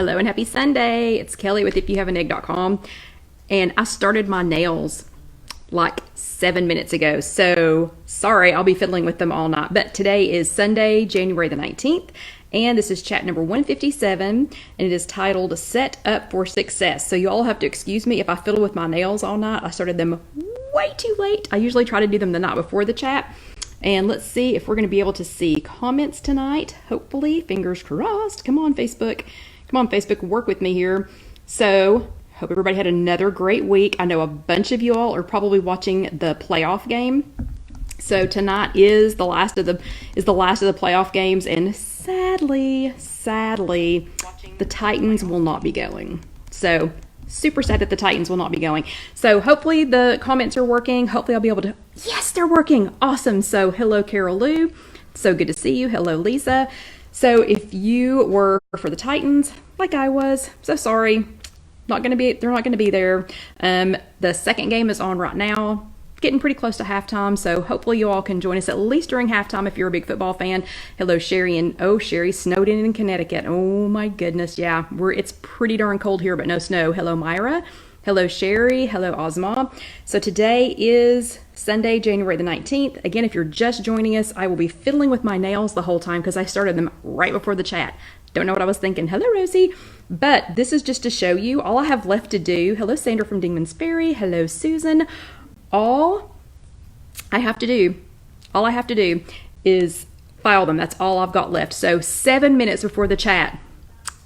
Hello and happy Sunday. It's Kelly with IfYouHaveAnEgg.com. And I started my nails like 7 minutes ago. So sorry, I'll be fiddling with them all night. But today is Sunday, January the 19th. And this is chat number 157. And it is titled Set Up for Success. So you all have to excuse me if I fiddle with my nails all night. I started them way too late. I usually try to do them the night before the chat. And let's see if we're going to be able to see comments tonight. Hopefully, fingers crossed. Come on, Facebook. Come on, Facebook, work with me here. So, hope everybody had another great week. I know a bunch of you all are probably watching the playoff game. So tonight is the last of the playoff games, and sadly, the Titans will not be going. So super sad that the Titans will not be going. So hopefully the comments are working. Hopefully I'll be able to. Yes, they're working. Awesome. So hello, Carol Lou. So good to see you. Hello, Lisa. So if you were for the Titans, like I was, so sorry. They're not going to be there. The second game is on right now. Getting pretty close to halftime, so hopefully you all can join us at least during halftime if you're a big football fan. Hello, Sherry, and Sherry snowed in Connecticut. Oh my goodness, yeah, it's pretty darn cold here, but no snow. Hello, Myra. Hello, Sherry. Hello, Ozma. So today is Sunday, January the 19th. Again, if you're just joining us, I will be fiddling with my nails the whole time because I started them right before the chat. Don't know what I was thinking. Hello, Rosie. But this is just to show you all I have left to do. Hello, Sandra from Dingman's Ferry. Hello, Susan. All I have to do is file them. That's all I've got left. So 7 minutes before the chat,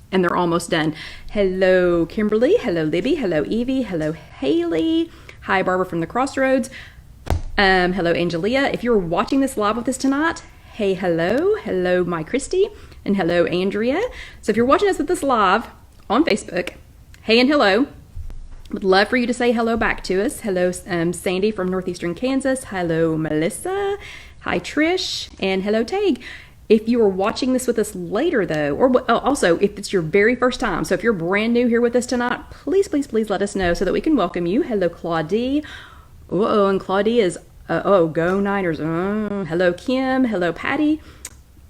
and they're almost done. Hello, Kimberly. Hello, Libby. Hello, Evie. Hello, Haley. Hi, Barbara from the Crossroads. Hello, Angelia. If you're watching this live with us tonight, hey, hello. Hello, my Christy. And hello, Andrea. So if you're watching us with this live on Facebook, hey and hello. Would love for you to say hello back to us. Hello, Sandy from Northeastern Kansas. Hello, Melissa. Hi, Trish. And hello, Tag. If you are watching this with us later, though, or also if it's your very first time, so if you're brand new here with us tonight, please let us know so that we can welcome you. Hello, Claudie. And Claudie is, go Niners. Hello, Kim. Hello, Patty.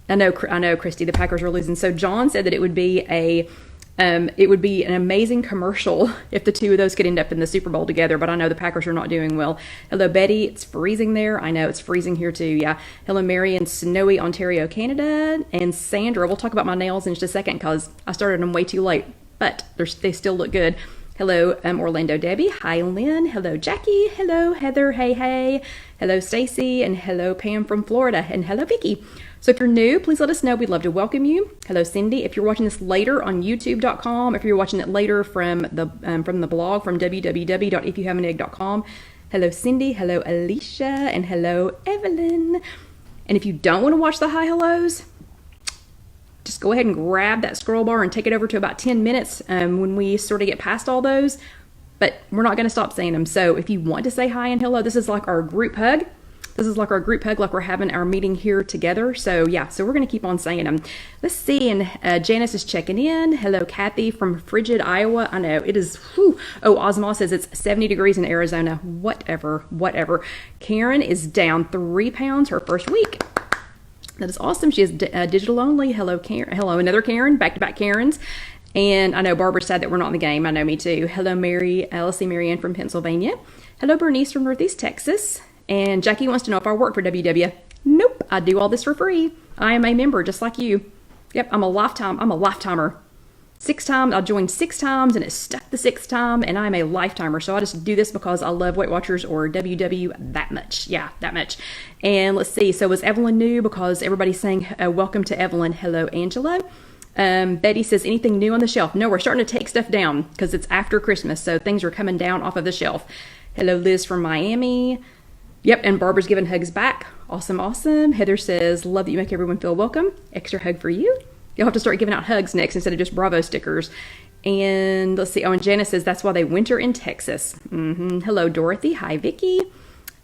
I know, Christy, the Packers are losing. So John said that it would be an amazing commercial if the two of those could end up in the Super Bowl together, but I know the Packers are not doing well. Hello, Betty. It's freezing there. I know it's freezing here too. Yeah. Hello, Mary in snowy Ontario, Canada. And Sandra. We'll talk about my nails in just a second because I started them way too late, but they still look good. Hello, Orlando Debbie. Hi, Lynn. Hello, Jackie. Hello, Heather. Hey. Hello, Stacy. And hello, Pam from Florida. And hello, Vicky. So if you're new, please let us know. We'd love to welcome you. Hello, Cindy. If you're watching this later on YouTube.com, if you're watching it later from the blog from www.ifyouhaveanegg.com, hello, Cindy. Hello, Alicia. And hello, Evelyn. And if you don't want to watch the hi hellos, just go ahead and grab that scroll bar and take it over to about 10 minutes when we sort of get past all those. But we're not going to stop saying them. So if you want to say hi and hello, this is like our group hug. Like we're having our meeting here together. So yeah, so we're going to keep on saying them. Let's see, and Janice is checking in. Hello, Kathy from Frigid, Iowa. I know, it is, whew. Oh, Ozma says it's 70 degrees in Arizona. Whatever. Karen is down 3 pounds her first week. That is awesome. She is digital only. Hello, Karen. Hello, another Karen, back-to-back Karens. And I know Barbara's sad that we're not in the game. I know, me too. Hello, Alice Marianne from Pennsylvania. Hello, Bernice from Northeast Texas. And Jackie wants to know if I work for WW. Nope, I do all this for free. I am a member just like you. Yep, I'm a lifetimer. 6 times, I joined 6 times and it stuck the 6th time, and I'm a lifetimer. So I just do this because I love Weight Watchers or WW that much. Yeah, that much. And let's see, so was Evelyn new? Because everybody's saying welcome to Evelyn. Hello, Angela. Betty says, anything new on the shelf? No, we're starting to take stuff down because it's after Christmas, so things are coming down off of the shelf. Hello, Liz from Miami. Yep, and Barbara's giving hugs back. Awesome. Heather says, love that you make everyone feel welcome. Extra hug for you. You'll have to start giving out hugs next instead of just Bravo stickers. And let's see. Oh, and Janice says, that's why they winter in Texas. Hello, Dorothy. Hi, Vicky.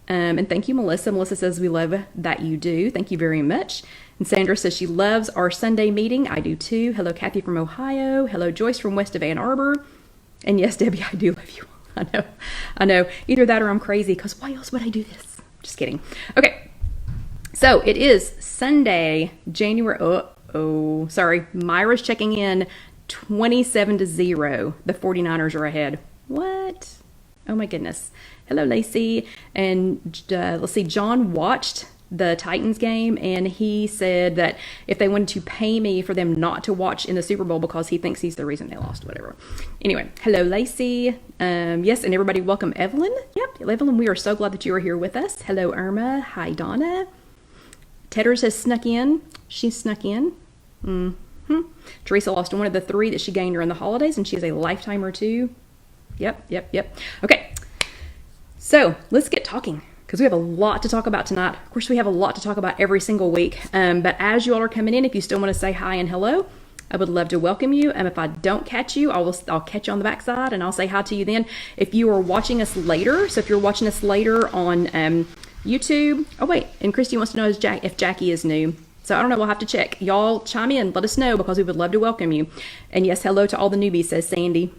And thank you, Melissa. Melissa says, we love that you do. Thank you very much. And Sandra says she loves our Sunday meeting. I do too. Hello, Kathy from Ohio. Hello, Joyce from west of Ann Arbor. And yes, Debbie, I do love you. I know. Either that or I'm crazy, because why else would I do this? Just kidding. Okay. So it is Sunday, January. Sorry. Myra's checking in. 27-0. The 49ers are ahead. What? Oh my goodness. Hello, Lacey. And let's see, John watched the Titans game, and he said that if they wanted to pay me for them not to watch in the Super Bowl because he thinks he's the reason they lost, whatever. Anyway, hello, Lacey. Yes, and everybody welcome Evelyn. Yep, Evelyn, we are so glad that you are here with us. Hello, Irma. Hi, Donna. Tedders has snuck in. She snuck in. Teresa lost one of the 3 that she gained during the holidays, and she is a lifetimer too. Yep. Okay, so let's get talking, because we have a lot to talk about tonight. Of course, we have a lot to talk about every single week. But as you all are coming in, if you still want to say hi and hello, I would love to welcome you. And if I don't catch you, I'll catch you on the backside and I'll say hi to you then. If you are watching us later, so if you're watching us later on YouTube. Oh wait, and Christy wants to know if Jackie is new. So I don't know, we'll have to check. Y'all chime in, let us know, because we would love to welcome you. And yes, hello to all the newbies, says Sandy.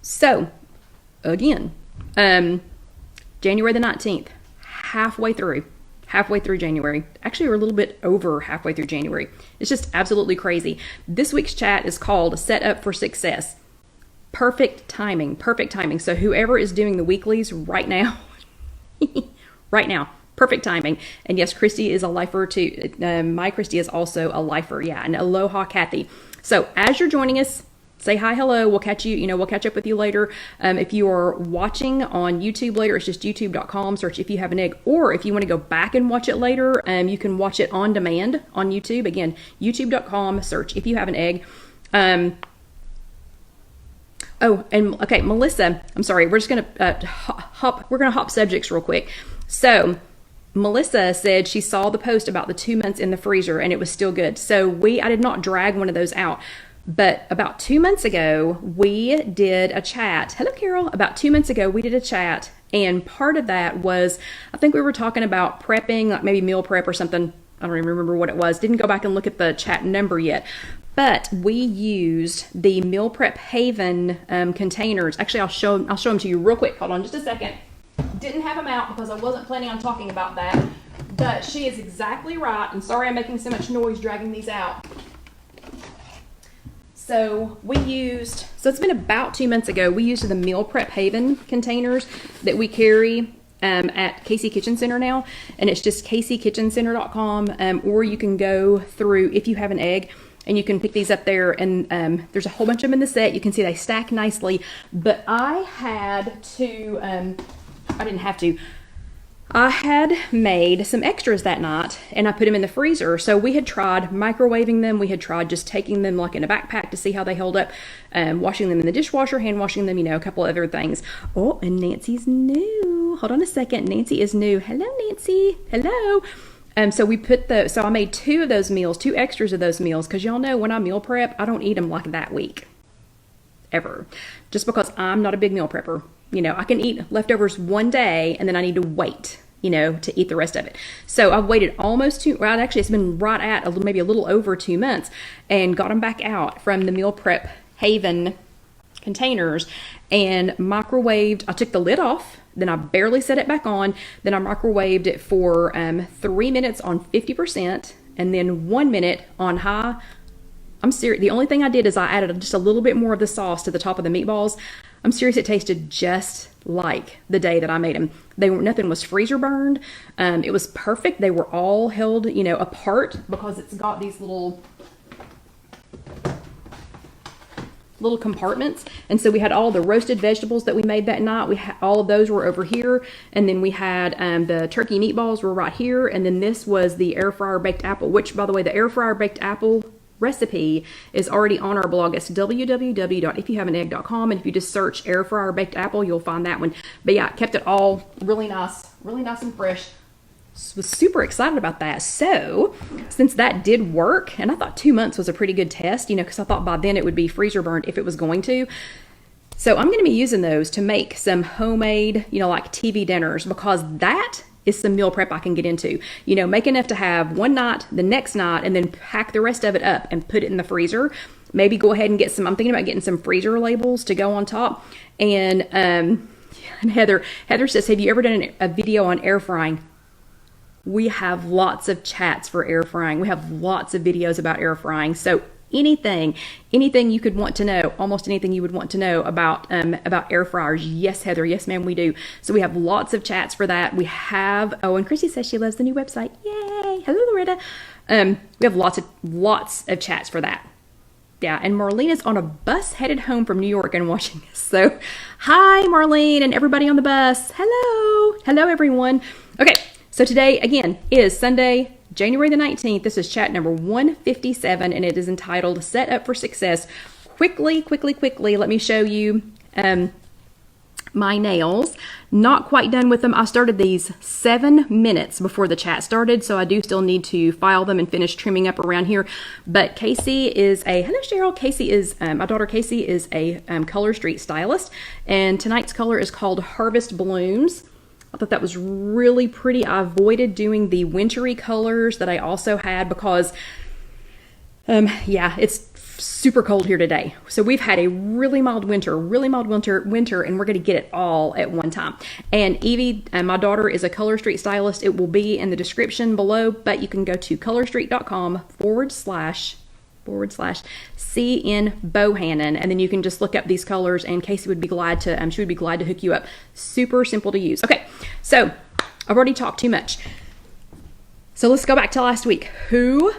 So again, January the 19th, halfway through January. Actually, we're a little bit over halfway through January. It's just absolutely crazy. This week's chat is called Set Up for Success. Perfect timing. So whoever is doing the weeklies right now, perfect timing. And yes, Christy is a lifer too. My Christy is also a lifer. Yeah, and aloha, Kathy. So as you're joining us, say hi, hello. We'll catch you, we'll catch up with you later. If you are watching on YouTube later, it's just youtube.com, search If You Have an Egg. Or if you want to go back and watch it later, you can watch it on demand on YouTube. Again, youtube.com, search If You Have an Egg. Oh, and okay, Melissa, I'm sorry. We're just going to hop subjects real quick. So Melissa said she saw the post about the 2 months in the freezer and it was still good. So I did not drag one of those out. But about 2 months ago, we did a chat. Hello, Carol. About 2 months ago, we did a chat. And part of that was, I think we were talking about prepping, like maybe meal prep or something. I don't even remember what it was. Didn't go back and look at the chat number yet. But we used the Meal Prep Haven containers. Actually, I'll show them to you real quick. Hold on just a second. Didn't have them out because I wasn't planning on talking about that. But she is exactly right. And sorry I'm making so much noise dragging these out. So it's been about 2 months ago, we used the Meal Prep Haven containers that we carry at Casey Kitchen Center now. And it's just CaseyKitchenCenter.com, or you can go through If You Have an Egg, and you can pick these up there. And there's a whole bunch of them in the set. You can see they stack nicely. But I had made some extras that night, and I put them in the freezer. So we had tried microwaving them. We had tried just taking them like in a backpack to see how they held up, washing them in the dishwasher, hand washing them, a couple other things. Oh, and Nancy's new. Hold on a second. Nancy is new. Hello, Nancy. Hello. So I made 2 of those meals, 2 extras of those meals, because y'all know when I meal prep, I don't eat them like that week. Ever. Just because I'm not a big meal prepper. I can eat leftovers one day and then I need to wait, to eat the rest of it. So I've waited actually it's been right at maybe a little over 2 months, and got them back out from the Meal Prep Haven containers and microwaved. I took the lid off, then I barely set it back on. Then I microwaved it for 3 minutes on 50% and then 1 minute on high. I'm serious. The only thing I did is I added just a little bit more of the sauce to the top of the meatballs. I'm serious. It tasted just like the day that I made them. Nothing was freezer burned. It was perfect. They were all held, apart, because it's got these little compartments. And so we had all the roasted vegetables that we made that night. All of those were over here. And then we had the turkey meatballs were right here. And then this was the air fryer baked apple, which, by the way, the air fryer baked apple recipe is already on our blog. It's www.ifyouhaveanegg.com, and if you just search air fryer baked apple, you'll find that one. But yeah, kept it all really nice and fresh. Was super excited about that. So since that did work, and I thought 2 months was a pretty good test, because I thought by then it would be freezer burned if it was going to. So I'm going to be using those to make some homemade, like TV dinners, because that is some meal prep I can get into. Make enough to have one night, the next night, and then pack the rest of it up and put it in the freezer. Maybe go ahead and get I'm thinking about getting some freezer labels to go on top. And Heather says, have you ever done a video on air frying? We have lots of chats for air frying. We have lots of videos about air frying. So anything you could want to know, almost anything you would want to know about air fryers. Yes, Heather. Yes, ma'am, we do. So we have lots of chats for that. We have, oh, and Christy says she loves the new website. Yay. Hello, Loretta. We have lots of chats for that. Yeah, and Marlene is on a bus headed home from New York and watching us. So, hi, Marlene, and everybody on the bus. Hello. Hello, everyone. Okay, so today, again, is Sunday, January the 19th. This is chat number 157, and it is entitled Set Up for Success. Quickly, let me show you my nails. Not quite done with them. I started these 7 minutes before the chat started, so I do still need to file them and finish trimming up around here. But Casey is hello Cheryl. Casey is, my daughter Casey is a Color Street stylist, and tonight's color is called Harvest Blooms. I thought that was really pretty. I avoided doing the wintry colors that I also had because, yeah, it's super cold here today. So we've had a really mild winter, and we're going to get it all at one time. And Evie, my daughter, is a Color Street stylist. It will be in the description below, but you can go to colorstreet.com/CN Bohannon, and then you can just look up these colors, and Casey would be glad to, she would be glad to hook you up. Super simple to use. Okay, so I've already talked too much. So let's go back to last week. Who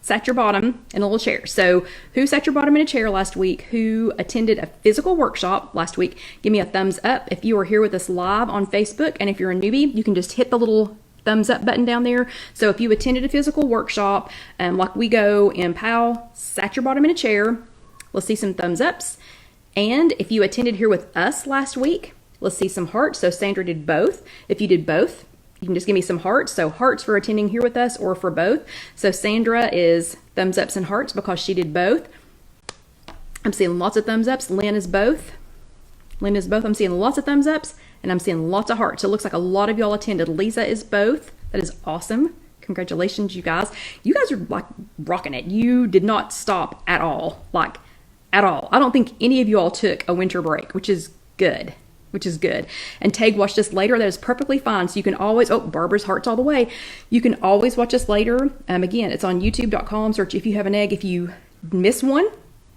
sat your bottom in a little chair? So who sat your bottom in a chair last week? Who attended a physical workshop last week? Give me a thumbs up if you are here with us live on Facebook. And if you're a newbie, you can just hit the little thumbs up button down there. So if you attended a physical workshop, like we go in POW, sat your bottom in a chair, let's see some thumbs ups. And if you attended here with us last week, let's see some hearts. So Sandra did both. If you did both, you can just give me some hearts. So hearts for attending here with us or for both. So Sandra is thumbs ups and hearts because she did both. I'm seeing lots of thumbs ups. Lynn is both. I'm seeing lots of thumbs ups and I'm seeing lots of hearts. So it looks like a lot of y'all attended. Lisa is both. That is awesome. Congratulations, you guys. You guys are like rocking it. You did not stop at all. Like at all. I don't think any of you all took a winter break, which is good. And Tag watched us later. That is perfectly fine. So you can always, oh, Barbara's hearts all the way. You can always watch us later. Again, it's on youtube.com. Search If You Have an Egg. If you miss one,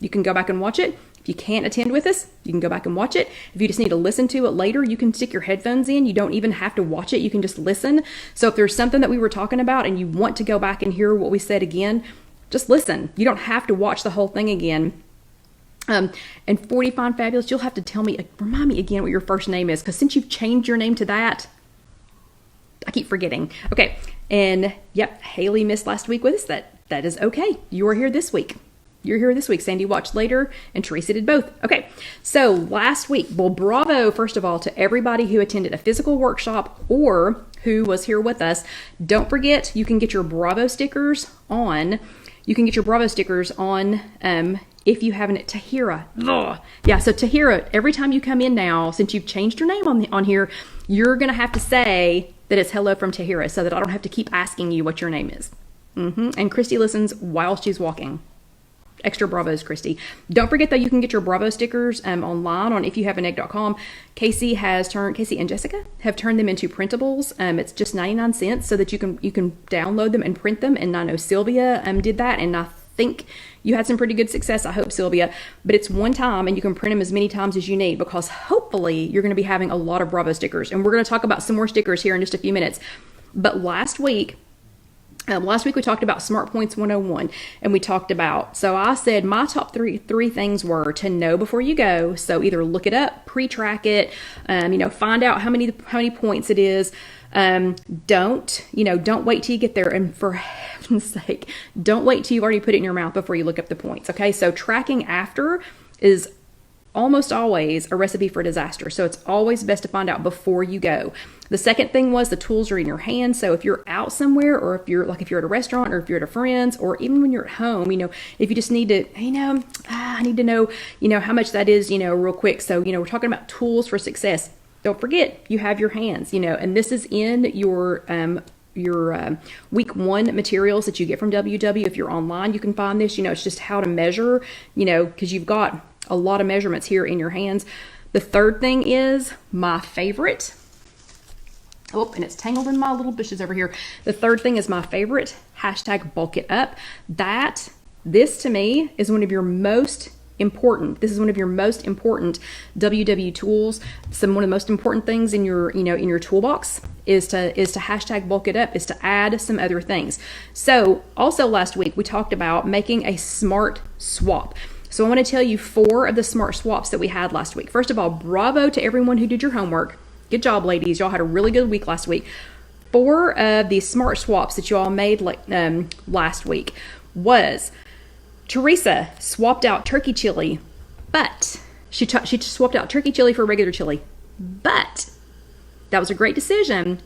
you can go back and watch it. If you can't attend with us, you can go back and watch it. If you just need to listen to it later, you can stick your headphones in. You don't even have to watch it. You can just listen. So if there's something that we were talking about and you want to go back and hear what we said again, just listen. You don't have to watch the whole thing again. And 40 Fine Fabulous, you'll have to remind me again what your first name is, because since you've changed your name to that, I keep forgetting. Okay, and yep, Haley missed last week with us. That is okay. You are here this week. Sandy watched later, and Teresa did both. Okay, so last week, well, bravo, first of all, to everybody who attended a physical workshop or who was here with us. Don't forget, you can get your Bravo stickers on. If you haven't, Tahira. Ugh. Yeah, so Tahira, every time you come in now, since you've changed your name on here, you're going to have to say that it's hello from Tahira so that I don't have to keep asking you what your name is. And Christy listens while she's walking. Extra bravos, Christy. Don't forget, though, you can get your Bravo stickers online on IfYouHaveAnEgg.com. Casey and Jessica have turned them into printables. It's just 99 cents so that you can download them and print them. And I know Sylvia did that, and I think you had some pretty good success. I hope, Sylvia. But it's one time, and you can print them as many times as you need, because hopefully you're going to be having a lot of Bravo stickers. And we're going to talk about some more stickers here in just a few minutes. But last week we talked about Smart Points 101, and we talked about, so I said my top three things were to know before you go. So either look it up, pre-track it, find out how many points it is. Don't wait till you get there. And for heaven's sake, don't wait till you've already put it in your mouth before you look up the points. Okay. So tracking after is almost always a recipe for disaster. So it's always best to find out before you go. The second thing was the tools are in your hand. So if you're out somewhere, or if you're at a restaurant, or if you're at a friend's, or even when you're at home, if you just need to, I need to know, how much that is, real quick. So, we're talking about tools for success. Don't forget, you have your hands, and this is in your week 1 materials that you get from WW. If you're online, you can find this. It's just how to measure, because you've got a lot of measurements here in your hands. The third thing is my favorite. Oh, and it's tangled in my little bushes over here. The third thing is my favorite. # bulk it up. That This to me is one of your most important. This is one of your most important WW tools. One of the most important things in your, in your toolbox is to hashtag bulk it up, is to add some other things. So also last week we talked about making a smart swap. So I want to tell you 4 of the smart swaps that we had last week. First of all, bravo to everyone who did your homework. Good job, ladies. Y'all had a really good week last week. 4 of the smart swaps that you all made last week was Teresa swapped out turkey chili, but she swapped out turkey chili for regular chili. But that was a great decision.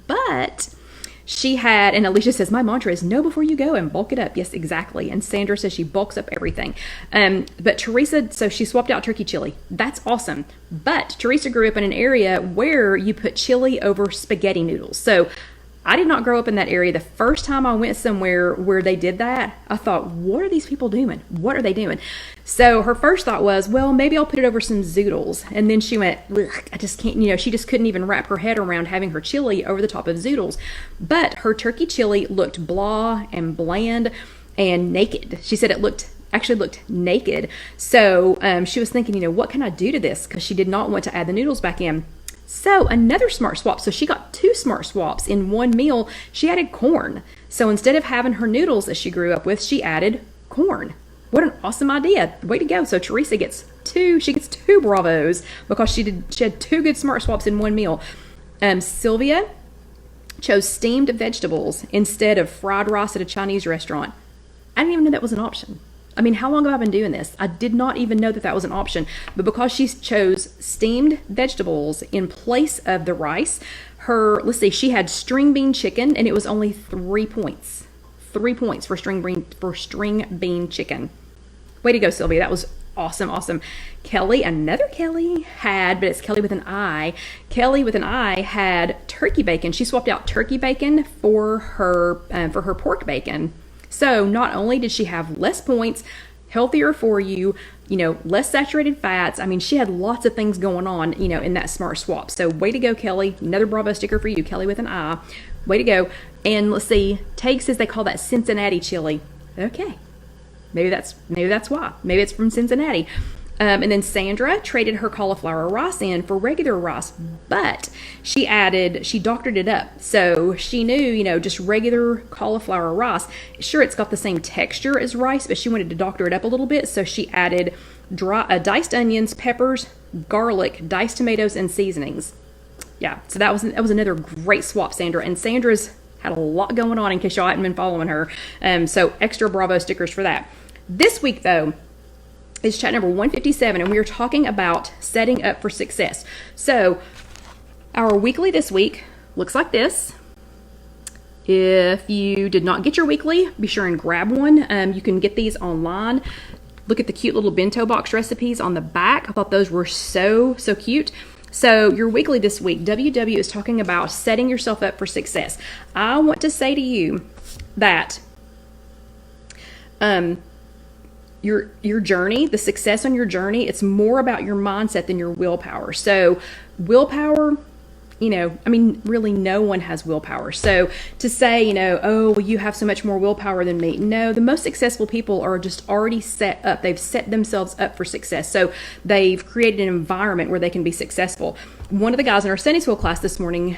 But she had, and Alicia says, my mantra is know before you go and bulk it up. Yes, exactly. And Sandra says she bulks up everything. But Teresa, so she swapped out turkey chili. That's awesome. But Teresa grew up in an area where you put chili over spaghetti noodles. So I did not grow up in that area. The first time I went somewhere where they did that, I thought, what are these people doing? What are they doing? So her first thought was, well, maybe I'll put it over some zoodles. And then she went, I just can't, she just couldn't even wrap her head around having her chili over the top of zoodles. But her turkey chili looked blah and bland and naked. She said it actually looked naked. So she was thinking, what can I do to this? Because she did not want to add the noodles back in. So another smart swap. So she got 2 smart swaps in one meal. She added corn. So instead of having her noodles that she grew up with, she added corn. What an awesome idea. Way to go. So Teresa gets 2 bravos because she had 2 good smart swaps in one meal. Sylvia chose steamed vegetables instead of fried rice at a Chinese restaurant. I didn't even know that was an option. I mean, how long have I been doing this? I did not even know that was an option. But because she chose steamed vegetables in place of the rice, she had string bean chicken, and it was only 3 points. 3 points for string bean chicken. Way to go, Sylvia. That was awesome, awesome. Kelly, another Kelly had, but it's Kelly with an I. Kelly with an I had turkey bacon. She swapped out turkey bacon for her pork bacon. So not only did she have less points, healthier for you, less saturated fats. I mean, she had lots of things going on, in that smart swap. So way to go, Kelly. Another bravo sticker for you, Kelly with an I. Way to go. And let's see, Tag says they call that Cincinnati chili. Okay. Maybe that's why. Maybe it's from Cincinnati. And then Sandra traded her cauliflower rice in for regular rice, but she doctored it up. So she knew, just regular cauliflower rice. Sure, it's got the same texture as rice, but she wanted to doctor it up a little bit. So she added diced onions, peppers, garlic, diced tomatoes, and seasonings. Yeah, so that was another great swap, Sandra. And Sandra's had a lot going on in case y'all hadn't been following her. So extra bravo stickers for that. This week, though, is chat number 157, and we are talking about setting up for success. So our weekly this week looks like this. If you did not get your weekly, be sure and grab one. You can get these online. Look at the cute little bento box recipes on the back. I thought those were so cute. So your weekly this week, WW is talking about setting yourself up for success. I want to say to you that your journey, the success on your journey, it's more about your mindset than your willpower. So willpower, really no one has willpower. So to say, oh, well, you have so much more willpower than me. No, the most successful people are just already set up. They've set themselves up for success. So they've created an environment where they can be successful. One of the guys in our Sunday school class this morning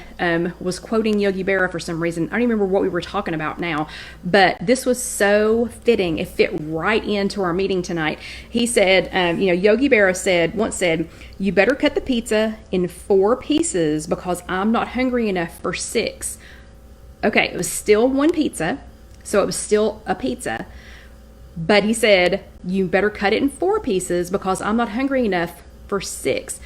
was quoting Yogi Berra for some reason. I don't even remember what we were talking about now, but this was so fitting. It fit right into our meeting tonight. He said, Yogi Berra once said, you better cut the pizza in 4 pieces because I'm not hungry enough for 6. Okay, it was still one pizza, so it was still a pizza. But he said, you better cut it in 4 pieces because I'm not hungry enough for 6.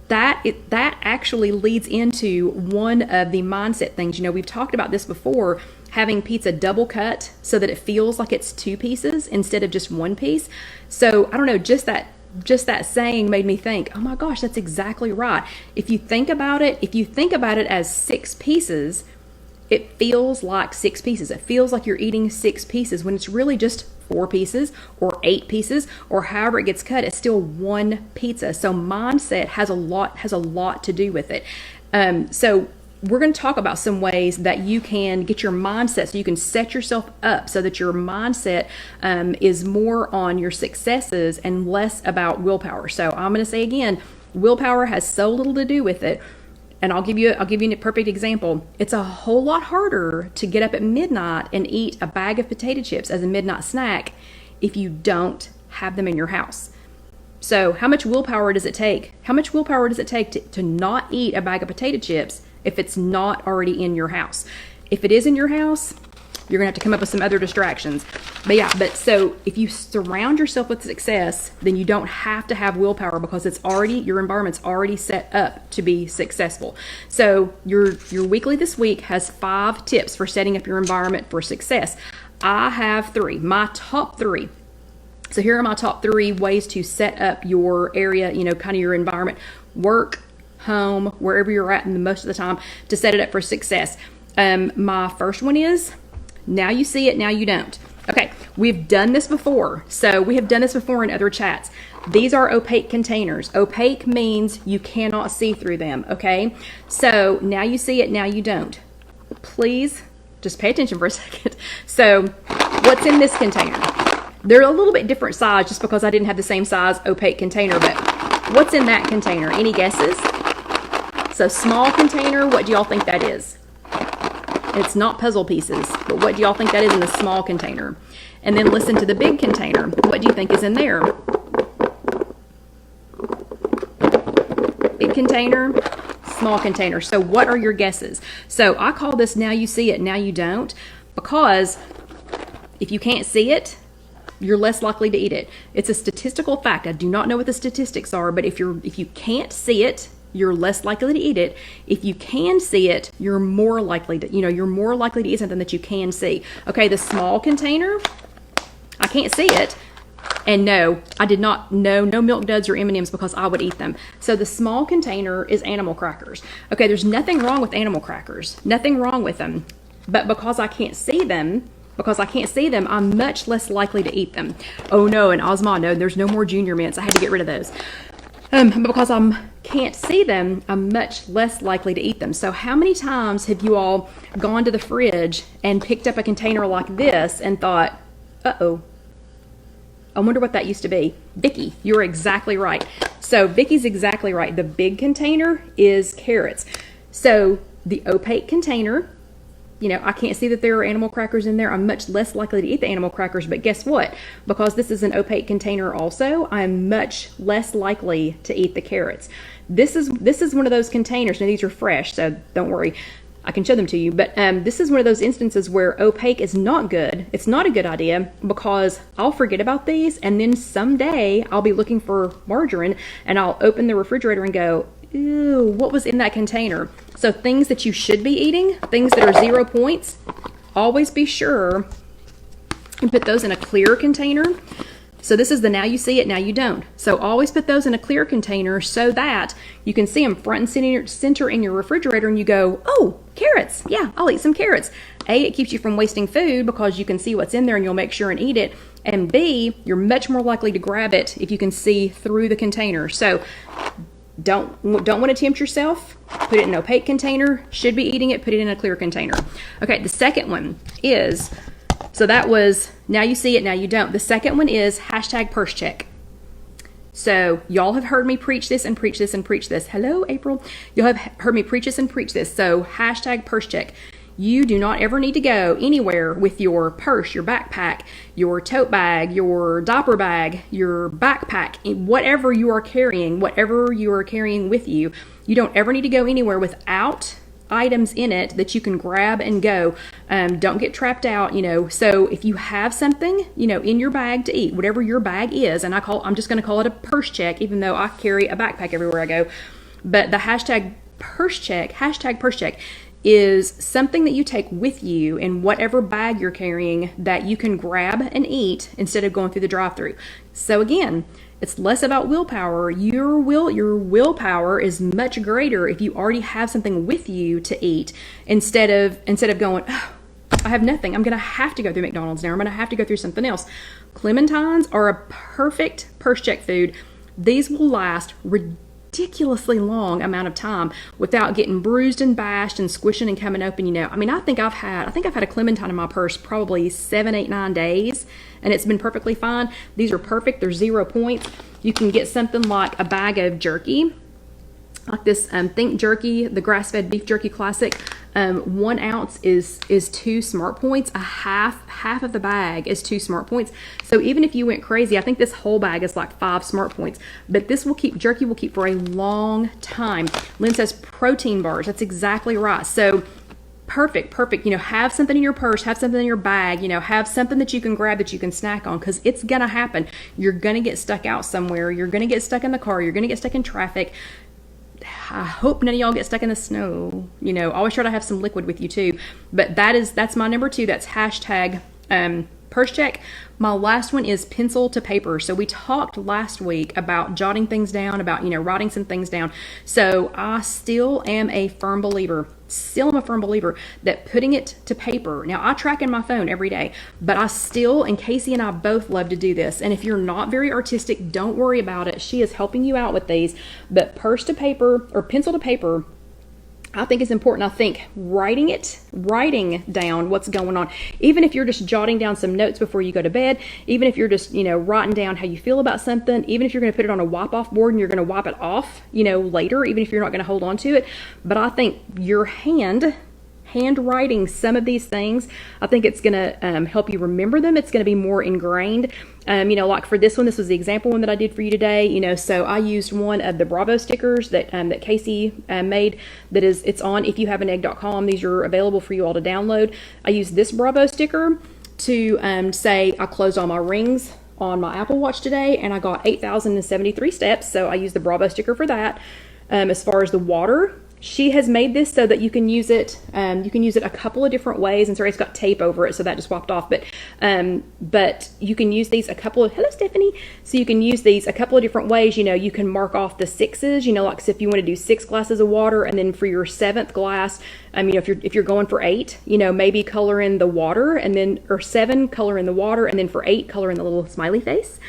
That actually leads into one of the mindset things. We've talked about this before, having pizza double cut so that it feels like it's 2 pieces instead of just 1 piece. So I don't know, just that saying made me think, oh my gosh, that's exactly right. If you think about it as 6 pieces, it feels like 6 pieces. It feels like you're eating 6 pieces when it's really just 4 pieces or 8 pieces or however it gets cut. It's still 1 pizza. So mindset has a lot to do with it. So we're going to talk about some ways that you can get your mindset so you can set yourself up so that your mindset is more on your successes and less about willpower. So I'm going to say again, willpower has so little to do with it. And I'll give you a perfect example. It's a whole lot harder to get up at midnight and eat a bag of potato chips as a midnight snack if you don't have them in your house. So how much willpower does it take? How much willpower does it take to not eat a bag of potato chips if it's not already in your house? If it is in your house, you're gonna have to come up with some other distractions. But so if you surround yourself with success, then you don't have to have willpower because your environment's already set up to be successful. So your weekly this week has 5 tips for setting up your environment for success. I have 3, my top 3. So here are my top 3 ways to set up your area, kind of your environment, work, home, wherever you're at most of the time, to set it up for success. My first one is, now you see it, now you don't. Okay, we've done this before. So we have done this before in other chats. These are opaque containers. Opaque means you cannot see through them, okay? So now you see it, now you don't. Please just pay attention for a second. So what's in this container? They're a little bit different size just because I didn't have the same size opaque container, but what's in that container? Any guesses? So small container, what do y'all think that is? It's not puzzle pieces, but what do y'all think that is in the small container? And then listen to the big container. What do you think is in there? Big container, small container. So what are your guesses? So I call this now you see it, now you don't, because if you can't see it, you're less likely to eat it. It's a statistical fact. I do not know what the statistics are, but if you can't see it, you're less likely to eat it. If you can see it, you're more likely to, you're more likely to eat something that you can see. Okay, the small container, I can't see it. And no, I did not know no Milk Duds or M&Ms because I would eat them. So the small container is animal crackers. Okay, there's nothing wrong with animal crackers. Nothing wrong with them. But because I can't see them, I'm much less likely to eat them. Oh no, and Ozma, no, there's no more Junior Mints. I had to get rid of those. Because I can't see them, I'm much less likely to eat them. So how many times have you all gone to the fridge and picked up a container like this and thought, uh-oh, I wonder what that used to be? Vicky, you're exactly right. So Vicky's exactly right. The big container is carrots. So the opaque container, I can't see that there are animal crackers in there. I'm much less likely to eat the animal crackers, but guess what? Because this is an opaque container also, I'm much less likely to eat the carrots. This is one of those containers. Now these are fresh, so don't worry. I can show them to you, but this is one of those instances where opaque is not good. It's not a good idea because I'll forget about these, and then someday I'll be looking for margarine, and I'll open the refrigerator and go, ew, what was in that container? So things that you should be eating, things that are 0 points, always be sure and put those in a clear container. So this is the now you see it, now you don't. So always put those in a clear container so that you can see them front and center in your refrigerator and you go, oh, carrots. Yeah, I'll eat some carrots. A, it keeps you from wasting food because you can see what's in there and you'll make sure and eat it. And B, you're much more likely to grab it if you can see through the container. So don't want to tempt yourself. Put it in an opaque container. Should be eating it. Put it in a clear container. Okay, the second one is, so that was now you see it, now you don't. The second one is hashtag purse check. So y'all have heard me preach this and preach this and preach this. Hello, April. Y'all have heard me preach this and preach this. So hashtag purse check. You do not ever need to go anywhere with your purse, your backpack, your tote bag, your diaper bag, your backpack, whatever you are carrying with you. You don't ever need to go anywhere without items in it that you can grab and go. Don't get trapped out, So if you have something, in your bag to eat, whatever your bag is, and I'm just going to call it a purse check, even though I carry a backpack everywhere I go. But the hashtag purse check is something that you take with you in whatever bag you're carrying that you can grab and eat instead of going through the drive-thru. So again, it's less about willpower. Your willpower is much greater if you already have something with you to eat instead of going, oh, I have nothing. I'm going to have to go through McDonald's now. I'm going to have to go through something else. Clementines are a perfect purse check food. These will last ridiculously long amount of time without getting bruised and bashed and squishing and coming open. You know, I mean, I think I've had a Clementine in my purse probably 7, 8, 9 days, and it's been perfectly fine. These are perfect. They're 0 points. You can get something like a bag of jerky, like this Think Jerky, the grass-fed beef jerky classic. 1 ounce is 2 smart points. A half of the bag is 2 smart points. So even if you went crazy, I think this whole bag is like 5 smart points. But this will keep, jerky will keep for a long time. Lynn says protein bars. That's exactly right. So perfect. You know, have something in your purse, have something in your bag, you know, have something that you can grab that you can snack on, because it's going to happen. You're going to get stuck out somewhere. You're going to get stuck in the car. You're going to get stuck in traffic. I hope none of y'all get stuck in the snow. You know, always try to have some liquid with you too. But that's my number 2. That's hashtag purse check. My last one is pencil to paper. So we talked last week about jotting things down, about, you know, writing some things down. So I still am a firm believer that putting it to paper. Now, I track in my phone every day, but I still, and Casey and I both love to do this. And if you're not very artistic, don't worry about it. She is helping you out with these. But purse to paper or pencil to paper, I think it's important. I think writing down what's going on, even if you're just jotting down some notes before you go to bed, even if you're just, you know, writing down how you feel about something, even if you're going to put it on a wipe off board and you're going to wipe it off, you know, later, even if you're not going to hold on to it. But I think your handwriting some of these things, I think it's going to help you remember them. It's going to be more ingrained. You know, like for this one, this was the example one that I did for you today. You know, so I used one of the Bravo stickers that that Casey made. It's on IfYouHaveAnEgg.com. These are available for you all to download. I used this Bravo sticker to say I closed all my rings on my Apple Watch today, and I got 8,073 steps. So I used the Bravo sticker for that. As far as the water, she has made this so that you can use it. You can use it a couple of different ways. And sorry, it's got tape over it, so that just popped off. But you can use these hello Stephanie. So you can use these a couple of different ways. You know, you can mark off the 6s. You know, like so if you want to do 6 glasses of water, and then for your 7th glass, you know, if you're going for 8, you know, maybe color in the water, and then or 7 color in the water, and then for 8 color in the little smiley face.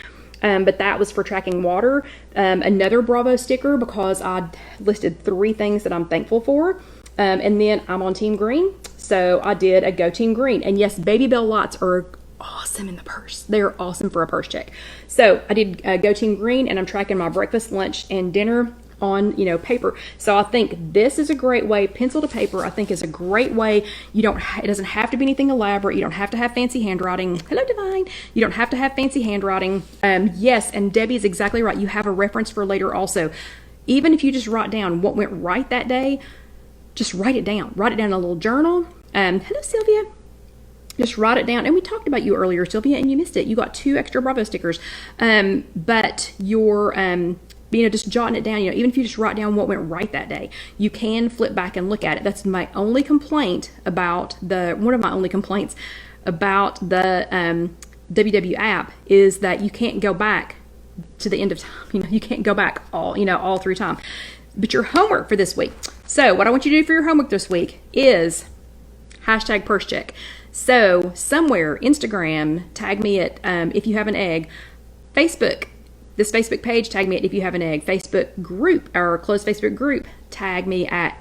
But that was for tracking water. Another Bravo sticker, because I listed 3 things that I'm thankful for. And then I'm on Team Green, so I did a Go Team Green. And yes, Baby Bell lights are awesome in the purse. They're awesome for a purse check. So I did Go Team Green, and I'm tracking my breakfast, lunch, and dinner on, you know, paper. So I think this is a great way. Pencil to paper, I think, is a great way. It doesn't have to be anything elaborate. You don't have to have fancy handwriting. Hello, Divine. You don't have to have fancy handwriting. Yes, and Debbie is exactly right. You have a reference for later also. Even if you just write down what went right that day, just write it down. Write it down in a little journal. Hello, Sylvia. Just write it down. And we talked about you earlier, Sylvia, and you missed it. You got 2 extra Bravo stickers. But your you know, just jotting it down, you know, even if you just write down what went right that day, you can flip back and look at it. That's my only complaint about one of my only complaints about the WW app is that you can't go back to the end of time. You know, you can't go back all through time. But your homework for this week. So what I want you to do for your homework this week is hashtag purse check. So somewhere, Instagram, tag me at IfYouHaveAnEgg, Facebook, this Facebook page, tag me at IfYouHaveAnEgg, Facebook group, our closed Facebook group, tag me at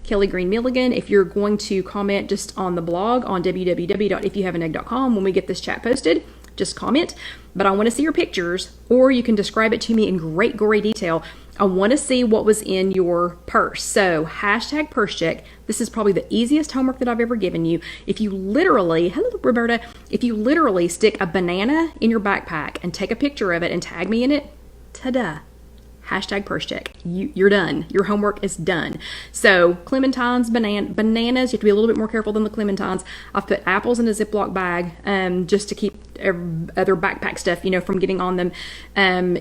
Kelly Green Milligan. If you're going to comment just on the blog on www.ifyouhaveanegg.com when we get this chat posted, just comment. But I want to see your pictures, or you can describe it to me in great gory detail. I want to see what was in your purse. So hashtag purse check. This is probably the easiest homework that I've ever given you. If you literally, hello Roberta, if you literally stick a banana in your backpack and take a picture of it and tag me in it, ta-da. Hashtag purse check. You're done. Your homework is done. So Clementines, bananas, you have to be a little bit more careful than the Clementines. I've put apples in a Ziploc bag just to keep other backpack stuff, you know, from getting on them.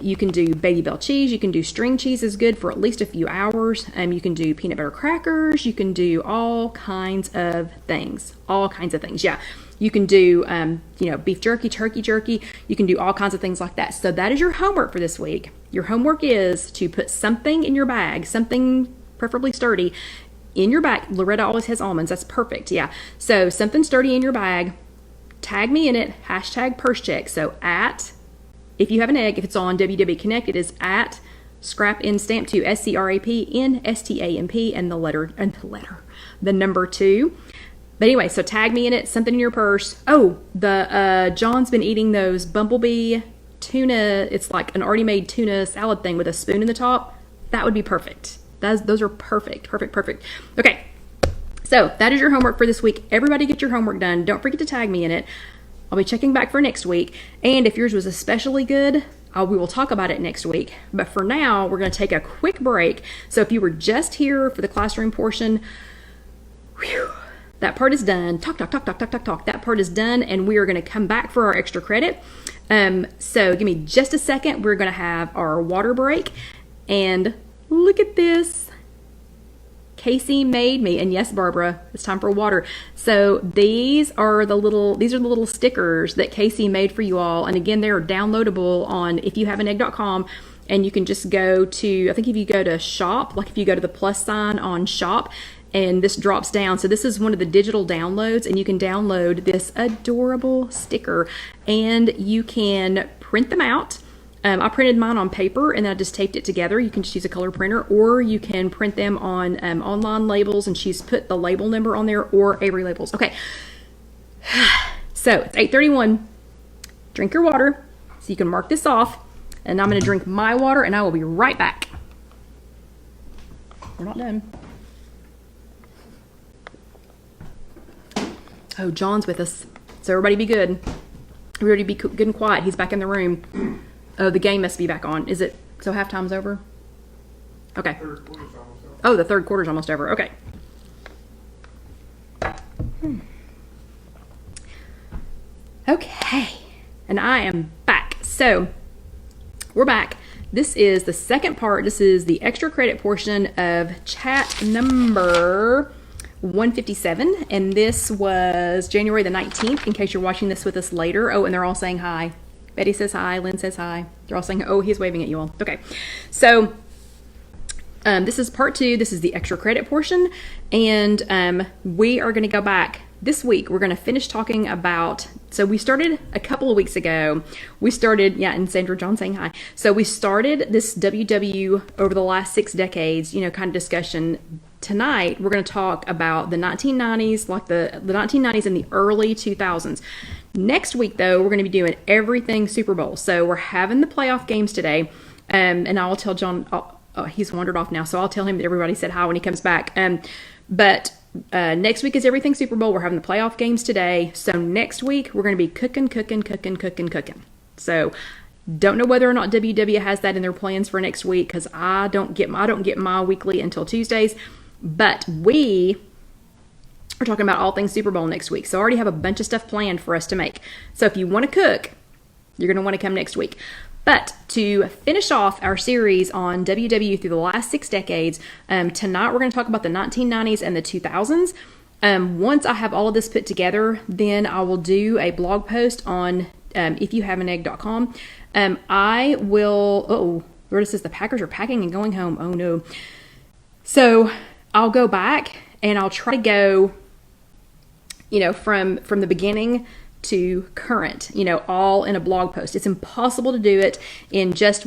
You can do Baby Bell cheese. You can do string cheese is good for at least a few hours. You can do peanut butter crackers. You can do all kinds of things. Yeah. You can do, you know, beef jerky, turkey jerky. You can do all kinds of things like that. So that is your homework for this week. Your homework is to put something in your bag, something preferably sturdy, in your bag. Loretta always has almonds. That's perfect. Yeah. So something sturdy in your bag. Tag me in it. Hashtag purse check. So at IfYouHaveAnEgg, if it's on WW Connect, it is at scrap in stamp to SCRAPNSTAMP, and the number 2. But anyway, so tag me in it, something in your purse. Oh, John's been eating those Bumblebee tuna. It's like an already made tuna salad thing with a spoon in the top. That would be perfect. Those are perfect. Okay, so that is your homework for this week. Everybody get your homework done. Don't forget to tag me in it. I'll be checking back for next week. And if yours was especially good, we will talk about it next week. But for now, we're going to take a quick break. So if you were just here for the classroom portion, that part is done. Talk. That part is done, and we are going to come back for our extra credit. So give me just a second. We're going to have our water break. And look at this. Casey made me, and yes, Barbara, it's time for water. So these are the little stickers that Casey made for you all. And again, they're downloadable on IfYouHaveAnEgg.com. And you can just go to, I think if you go to shop, like if you go to the plus sign on shop, and this drops down. So this is one of the digital downloads, and you can download this adorable sticker, and you can print them out. I printed mine on paper, and then I just taped it together. You can just use a color printer, or you can print them on online labels, and she's put the label number on there, or Avery labels. Okay, so it's 8:31. Drink your water, so you can mark this off, and I'm going to drink my water, and I will be right back. We're not done. Oh, John's with us, so everybody be good. Everybody be good and quiet. He's back in the room. Oh, the game must be back on. Is it? So halftime's over? Okay. Oh, the third quarter's almost over. Okay. Okay. And I am back. So we're back. This is the second part. This is the extra credit portion of chat number 157. And this was January the 19th, in case you're watching this with us later. Oh, and they're all saying hi. Betty says hi. Lynn says hi. They're all saying, oh, he's waving at you all. Okay. So this is part 2. This is the extra credit portion. And we are going to go back this week. We're going to finish talking about, so we started a couple of weeks ago. And Sandra John saying hi. So we started this WW over the last 6 decades, kind of discussion. Tonight, we're going to talk about the 1990s, like the 1990s and the early 2000s. Next week, though, we're going to be doing everything Super Bowl. So we're having the playoff games today. And I will tell John, he's wandered off now, so I'll tell him that everybody said hi when he comes back. But next week is everything Super Bowl. We're having the playoff games today. So next week, we're going to be cooking. So don't know whether or not WW has that in their plans for next week, because I don't get my weekly until Tuesdays. But we are talking about all things Super Bowl next week. So I already have a bunch of stuff planned for us to make. So if you want to cook, you're going to want to come next week. But to finish off our series on WW through the last 6 decades, tonight we're going to talk about the 1990s and the 2000s. Once I have all of this put together, then I will do a blog post on IfYouHaveAnEgg.com. I will, where it says the Packers are packing and going home. Oh no. So I'll go back and I'll try to go, from the beginning to current, all in a blog post. It's impossible to do it in just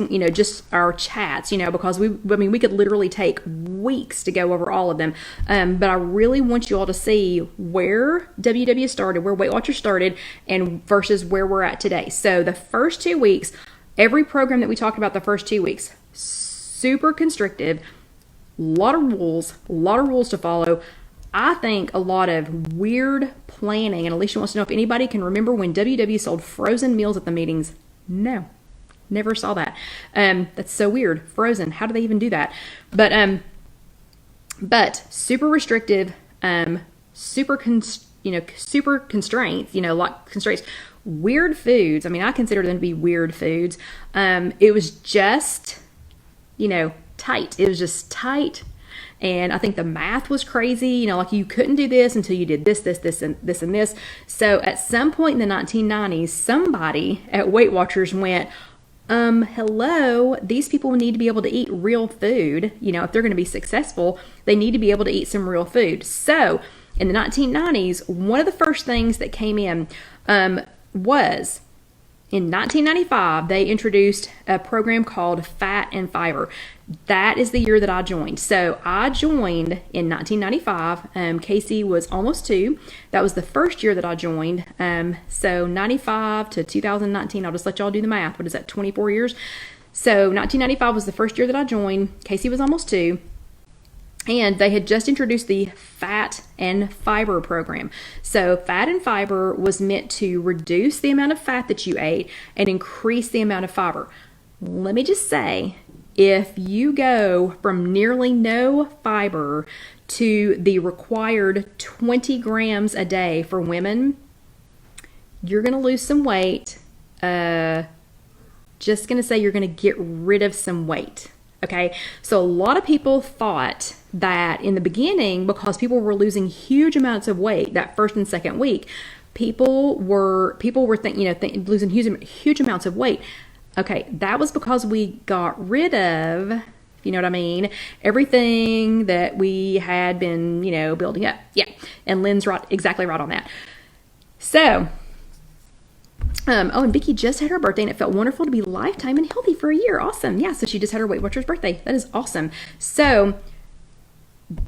our chats, because we could literally take weeks to go over all of them. But I really want you all to see where WW started, where Weight Watchers started, and versus where we're at today. So the first 2 weeks, every program that we talked about the first 2 weeks, super constrictive, a lot of rules to follow. I think a lot of weird planning, and Alicia wants to know if anybody can remember when WW sold frozen meals at the meetings. No, never saw that. That's so weird. Frozen. How do they even do that? But super restrictive, super constraints, like constraints. Weird foods. I consider them to be weird foods. It was just, tight. It was just tight. And I think the math was crazy, like you couldn't do this until you did this, and this. So at some point in the 1990s, somebody at Weight Watchers went, hello, these people need to be able to eat real food. If they're going to be successful, they need to be able to eat some real food. So in the 1990s, one of the first things that came in was in 1995, they introduced a program called Fat and Fiber. That is the year that I joined. So I joined in 1995. Casey was almost 2. That was the first year that I joined. So 95 to 2019, I'll just let y'all do the math. What is that, 24 years? So 1995 was the first year that I joined. Casey was almost 2. And they had just introduced the Fat and Fiber program. So Fat and Fiber was meant to reduce the amount of fat that you ate and increase the amount of fiber. Let me just say, if you go from nearly no fiber to the required 20 grams a day for women, you're going to lose some weight. Just going to say you're going to get rid of some weight. Okay, so a lot of people thought that in the beginning, because people were losing huge amounts of weight that first and second week, people were losing huge amounts of weight. Okay, that was because we got rid of, you know what I mean, everything that we had been, building up. Yeah, and Lynn's exactly right on that. So. And Vicky just had her birthday, and it felt wonderful to be lifetime and healthy for a year. Awesome. Yeah, so she just had her Weight Watchers birthday. That is awesome. So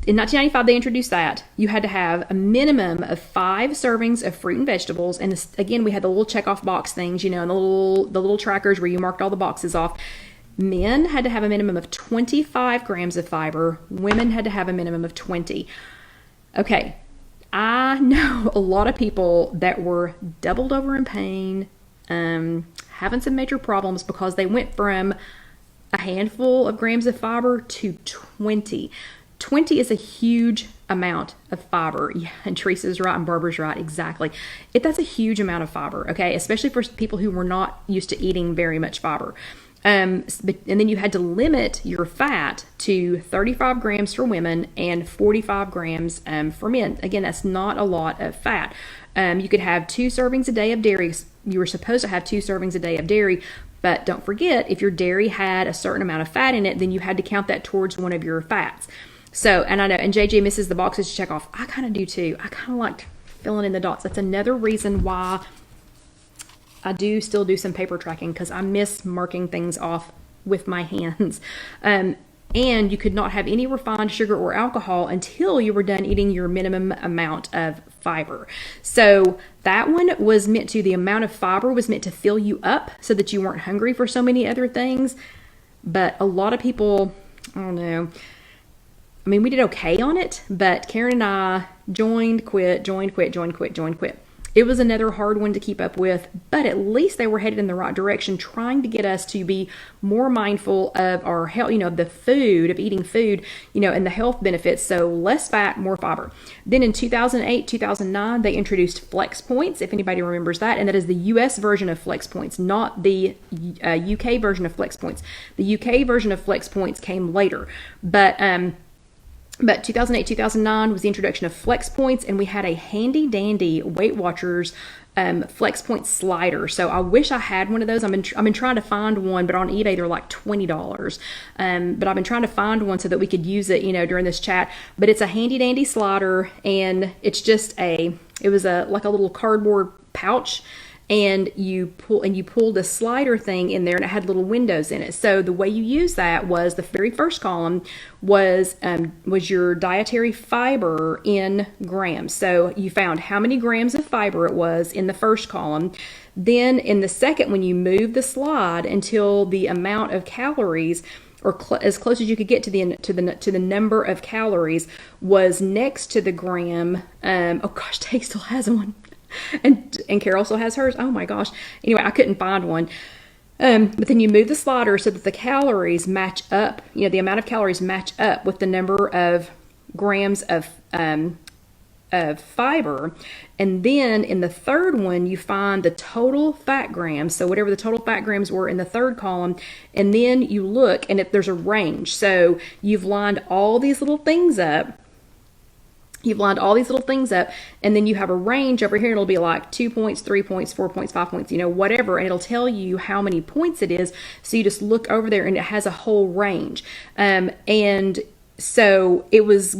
in 1995, they introduced that. You had to have a minimum of 5 servings of fruit and vegetables. And this, again, we had the little check-off box things, and the little trackers where you marked all the boxes off. Men had to have a minimum of 25 grams of fiber. Women had to have a minimum of 20. Okay. I know a lot of people that were doubled over in pain, having some major problems because they went from a handful of grams of fiber to 20. 20 is a huge amount of fiber. Yeah, and Teresa's right and Barbara's right. Exactly. That's a huge amount of fiber, okay? Especially for people who were not used to eating very much fiber. And then you had to limit your fat to 35 grams for women and 45 grams for men. Again, that's not a lot of fat. You could have 2 servings a day of dairy. You were supposed to have 2 servings a day of dairy, but don't forget, if your dairy had a certain amount of fat in it, then you had to count that towards one of your fats. So, and I know, and JJ misses the boxes to check off. I kind of do too. I kind of like filling in the dots. That's another reason why I do still do some paper tracking, because I miss marking things off with my hands. And you could not have any refined sugar or alcohol until you were done eating your minimum amount of fiber. So that one was meant to, the amount of fiber was meant to fill you up so that you weren't hungry for so many other things. But a lot of people, I don't know. I mean, we did okay on it, but Karen and I joined, quit. It was another hard one to keep up with, but at least they were headed in the right direction, trying to get us to be more mindful of our health, the food, of eating food, and the health benefits. So less fat, more fiber. Then in 2008, 2009, they introduced Flex Points, if anybody remembers that, and that is the US version of Flex Points, not the UK version of Flex Points. The UK version of Flex Points came later, but 2008, 2009 was the introduction of Flex Points, and we had a handy dandy Weight Watchers Flex Point slider. So I wish I had one of those. I've been trying to find one, but on eBay they're like $20. But I've been trying to find one so that we could use it, during this chat. But it's a handy dandy slider, and it's just it was like a little cardboard pouch. And you pulled the slider thing in there, and it had little windows in it. So the way you use that was, the very first column was your dietary fiber in grams. So you found how many grams of fiber it was in the first column. Then in the second one, you moved the slide until the amount of calories, or as close as you could get to the number of calories, was next to the gram. Oh gosh, Tay still has one. And Carol still has hers. Oh my gosh. Anyway, I couldn't find one. But then you move the slider so that the calories match up, the amount of calories match up with the number of grams of fiber. And then in the third one, you find the total fat grams. So whatever the total fat grams were in the third column. And then you look, and if there's a range. So you've lined all these little things up. And then you have a range over here, and it'll be like 2 points, 3 points, 4 points, 5 points, whatever, and it'll tell you how many points it is. So you just look over there, and it has a whole range. And so it was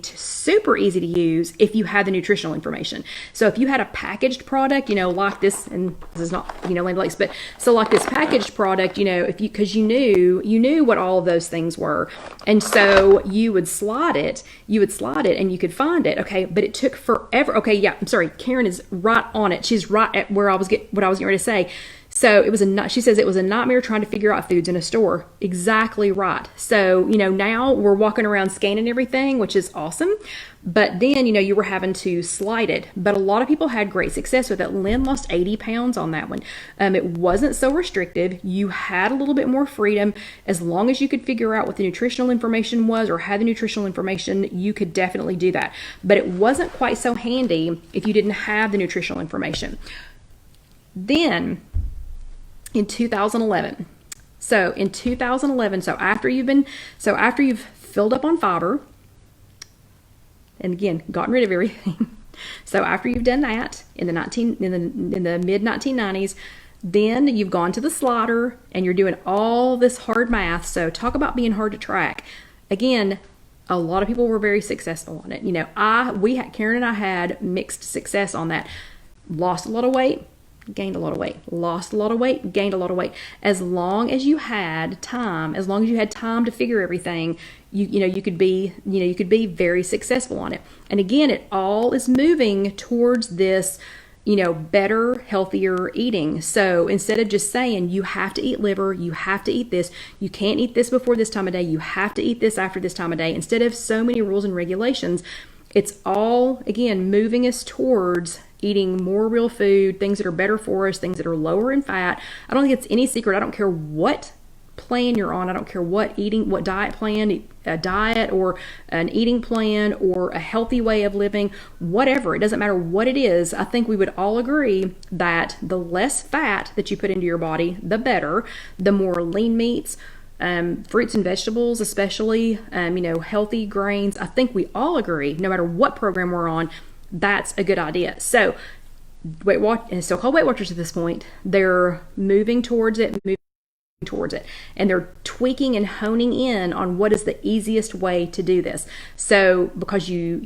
super easy to use if you had the nutritional information. So if you had a packaged product, like this, and this is not, Land Lakes, but so like this packaged product, because you knew what all of those things were. And so you would slide it and you could find it. Okay. But it took forever. Okay. Yeah. I'm sorry. Karen is right on it. She's right at what I was getting ready to say. So she says it was a nightmare trying to figure out foods in a store. Exactly right. So, now we're walking around scanning everything, which is awesome. But then, you were having to slide it. But a lot of people had great success with it. Lynn lost 80 pounds on that one. It wasn't so restrictive. You had a little bit more freedom. As long as you could figure out what the nutritional information was or had the nutritional information, you could definitely do that. But it wasn't quite so handy if you didn't have the nutritional information. Then in 2011. So after you've filled up on fiber, and again, gotten rid of everything. So after you've done that in the mid 1990s, then you've gone to the slider and you're doing all this hard math. So talk about being hard to track. Again, a lot of people were very successful on it. Karen and I had mixed success on that. Lost a lot of weight, gained a lot of weight, lost a lot of weight, gained a lot of weight. As long as you had time to figure everything, you could be very successful on it. And again, it all is moving towards this, better, healthier eating. So instead of just saying you have to eat liver, you have to eat this, you can't eat this before this time of day, you have to eat this after this time of day, instead of so many rules and regulations, it's all, again, moving us towards eating more real food, things that are better for us, things that are lower in fat. I don't think it's any secret. I don't care what plan you're on. I don't care what diet plan, a diet or an eating plan or a healthy way of living, whatever. It doesn't matter what it is. I think we would all agree that the less fat that you put into your body, the better. The more lean meats, fruits and vegetables, especially, healthy grains. I think we all agree, no matter what program we're on, that's a good idea. So it's still called Weight Watchers at this point. They're moving towards it, and they're tweaking and honing in on what is the easiest way to do this. So because you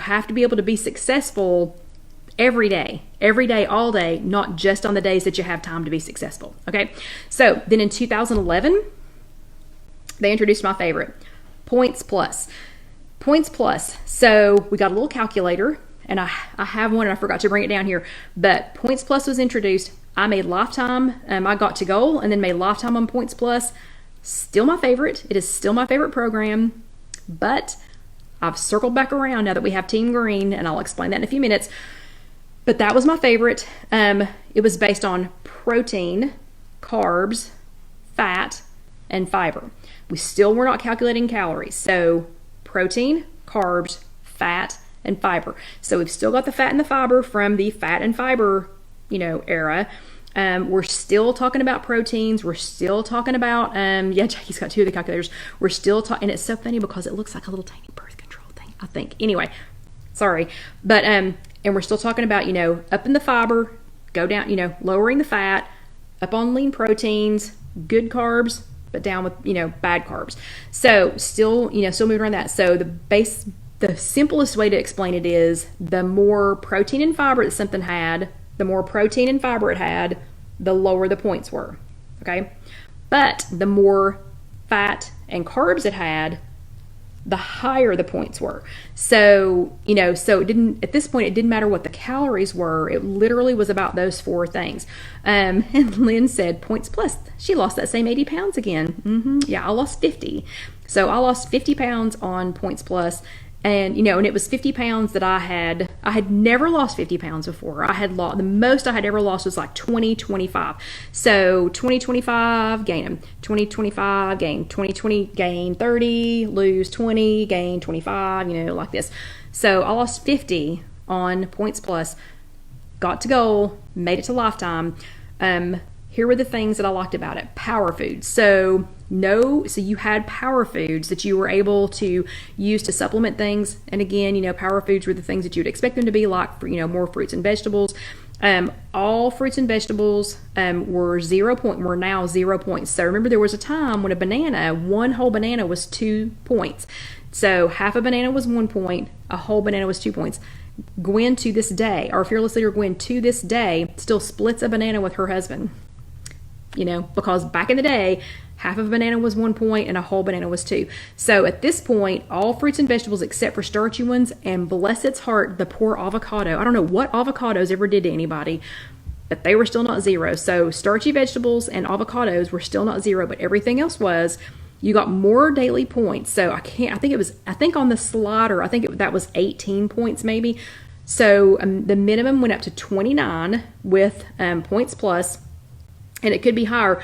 have to be able to be successful every day, all day, not just on the days that you have time to be successful. Okay. So then in 2011, they introduced my favorite, Points Plus. Points Plus. So we got a little calculator, and I have one, and I forgot to bring it down here, but Points Plus was introduced. I made lifetime. I got to goal and then made lifetime on Points Plus. Still my favorite. It is still my favorite program, but I've circled back around now that we have Team Green, and I'll explain that in a few minutes. But that was my favorite. It was based on protein, carbs, fat, and fiber. We still were not calculating calories. So protein, carbs, fat, and fiber. So we've still got the fat and the fiber from the fat and fiber, era. We're still talking about proteins. We're still talking about, Jackie's got two of the calculators. We're still talking, and it's so funny because it looks like a little tiny birth control thing, I think. Anyway, sorry. But, and we're still talking about, up in the fiber, go down, lowering the fat, up on lean proteins, good carbs, but down with, bad carbs. So still moving around that. So the simplest way to explain it is the more protein and fiber that something had, the more protein and fiber it had, the lower the points were. Okay. But the more fat and carbs it had, the higher the points were. So, so it didn't, at this point, it didn't matter what the calories were. It literally was about those four things. And Lynn said, Points Plus, she lost that same 80 pounds again. Yeah, I lost 50. So I lost 50 pounds on Points Plus. And, and it was 50 pounds that I had never lost 50 pounds before. The most I had ever lost was like 25. So 25, gain them. 25, gain. 20, gain 30, lose 20, gain 25, like this. So I lost 50 on Points Plus, got to goal, made it to lifetime. Here were the things that I liked about it. Power foods. So you had power foods that you were able to use to supplement things. And again, power foods were the things that you would expect them to be, like, more fruits and vegetables. All fruits and vegetables were now 0 points. So remember, there was a time when one whole banana was 2 points. So half a banana was 1 point, a whole banana was 2 points. Gwen to this day, our fearless leader Gwen to this day, still splits a banana with her husband. Because back in the day, half of a banana was 1 point and a whole banana was 2. So at this point, all fruits and vegetables except for starchy ones, and bless its heart, the poor avocado. I don't know what avocados ever did to anybody, but they were still not 0. So starchy vegetables and avocados were still not 0, but everything else was. You got more daily points. So I think on the slider, that was 18 points maybe. So the minimum went up to 29 with points plus, and it could be higher.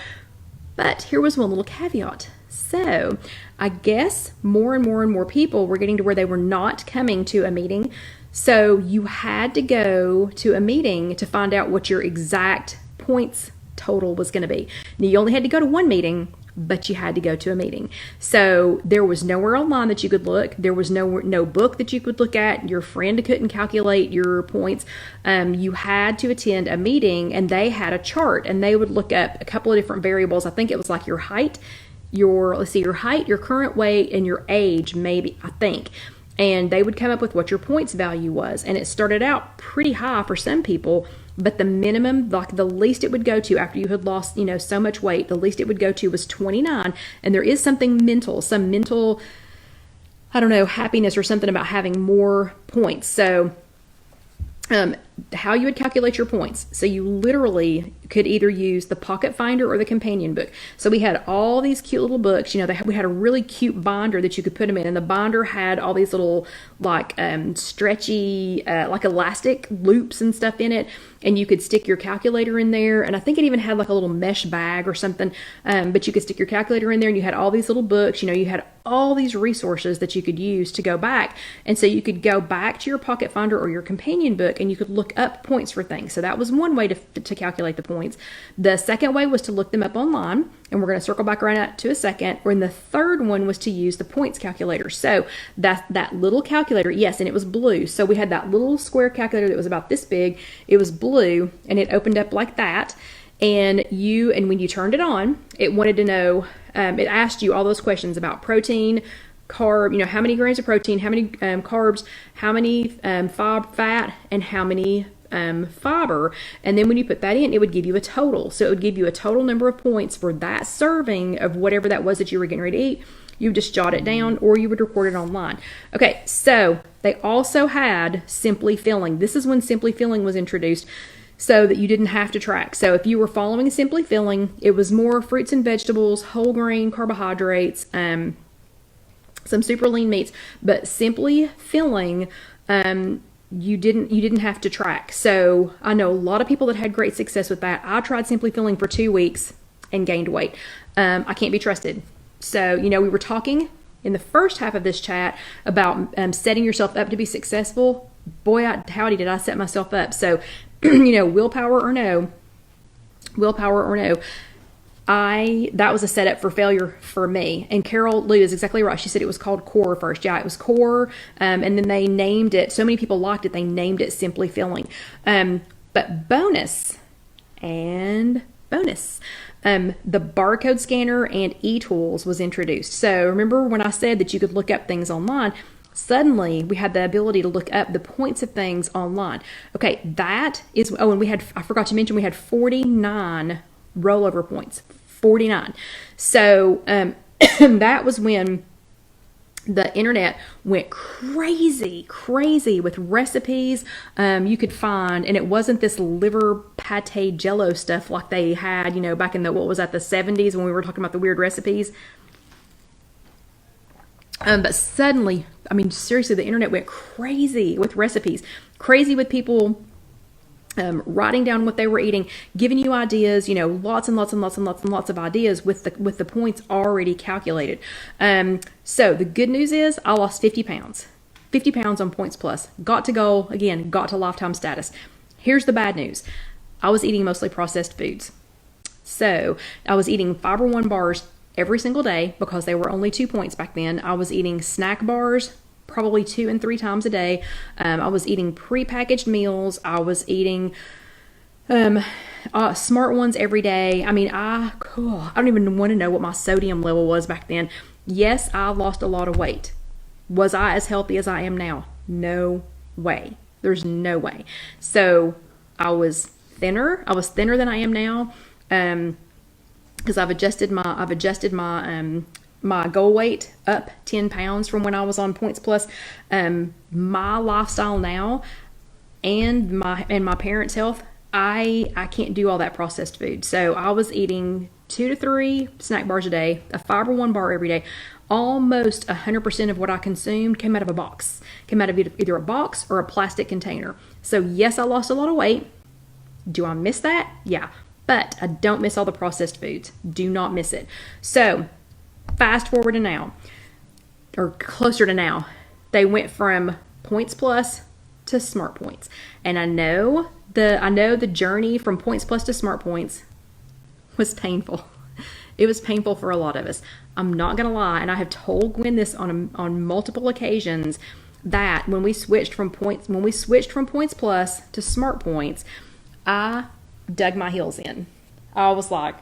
But here was one little caveat. So I guess more and more people were getting to where they were not coming to a meeting. So you had to go to a meeting to find out what your exact points total was going to be. Now, you only had to go to one meeting, but you had to go to a meeting. So there was nowhere online that you could look. There was no book that you could look at. Your friend couldn't calculate your points. You had to attend a meeting, and they had a chart, and they would look up a couple of different variables. I think it was like your height, your current weight, and your age, maybe, I think. And they would come up with what your points value was. And it started out pretty high for some people, but the minimum, like the least it would go to after you had lost, so much weight, the least it would go to was 29. And there is some mental, I don't know, happiness or something about having more points. So how you would calculate your points. So you literally could either use the pocket finder or the companion book. So we had all these cute little books. We had a really cute binder that you could put them in, and the binder had all these little like stretchy like elastic loops and stuff in it, and you could stick your calculator in there. And I think it even had like a little mesh bag or something, but you could stick your calculator in there, and you had all these little books. You had all these resources that you could use to go back. And so you could go back to your pocket finder or your companion book, and you could look up points for things. So that was one way to calculate the points. The second way was to look them up online, and we're going to circle back around that to a second. And the third one was to use the points calculator. So that little calculator, yes, and it was blue. So we had that little square calculator that was about this big. It was blue, and it opened up like that. And when you turned it on, it wanted to know, it asked you all those questions about protein, carb, how many grams of protein, how many carbs, how many fat, and how many fiber. And then when you put that in, it would give you a total. So it would give you a total number of points for that serving of whatever that was that you were getting ready to eat. You would just jot it down, or you would record it online. Okay, so they also had Simply Filling. This is when Simply Filling was introduced, so that you didn't have to track. So if you were following Simply Filling, it was more fruits and vegetables, whole grain, carbohydrates, some super lean meats. But Simply Filling, you didn't have to track. So I know a lot of people that had great success with that. I tried Simply Filling for 2 weeks and gained weight. I can't be trusted. So, we were talking in the first half of this chat about setting yourself up to be successful. Boy, howdy did I set myself up. So, willpower or no, that was a setup for failure for me. And Carol Lou is exactly right. She said it was called Core first. Yeah, it was Core. And then they named it. So many people liked it. They named it Simply Filling. But bonus. The barcode scanner and e-tools was introduced. So remember when I said that you could look up things online? Suddenly we had the ability to look up the points of things online. Okay, that is, and I forgot to mention, we had 49 rollover points. 49. So that was when the internet went crazy with recipes you could find, and it wasn't this liver pate jello stuff like they had, back in the 70s when we were talking about the weird recipes. But suddenly, seriously, the internet went crazy with recipes, crazy with people writing down what they were eating, giving you ideas, lots and lots of ideas with the points already calculated. So the good news is I lost 50 pounds. 50 pounds on Points Plus. Got to goal, again, got to lifetime status. Here's the bad news. I was eating mostly processed foods. So I was eating Fiber One bars every single day because they were only 2 points back then. I was eating snack bars probably 2 and 3 times a day. I was eating prepackaged meals. I was eating Smart Ones every day. I don't even want to know what my sodium level was back then. Yes, I lost a lot of weight, Was I as healthy as I am now? No way. There's no way. So I was thinner. I was thinner than I am now. Because I've adjusted my goal weight up 10 pounds from when I was on Points Plus. My lifestyle now and my parents' health, I can't do all that processed food. So I was eating 2 to 3 snack bars a day, a Fiber One bar every day. Almost 100% of what I consumed came out of a box. Came out of either a box or a plastic container. So yes, I lost a lot of weight. Do I miss that? Yeah. But I don't miss all the processed foods. Do not miss it. So fast forward to now, or closer to now, they went from Points Plus to Smart Points. And I know the journey from Points Plus to Smart Points was painful. It was painful for a lot of us. I'm not gonna lie, and I have told Gwen this on multiple occasions, that when we switched from Points Plus to Smart Points, I dug my heels in. I was like,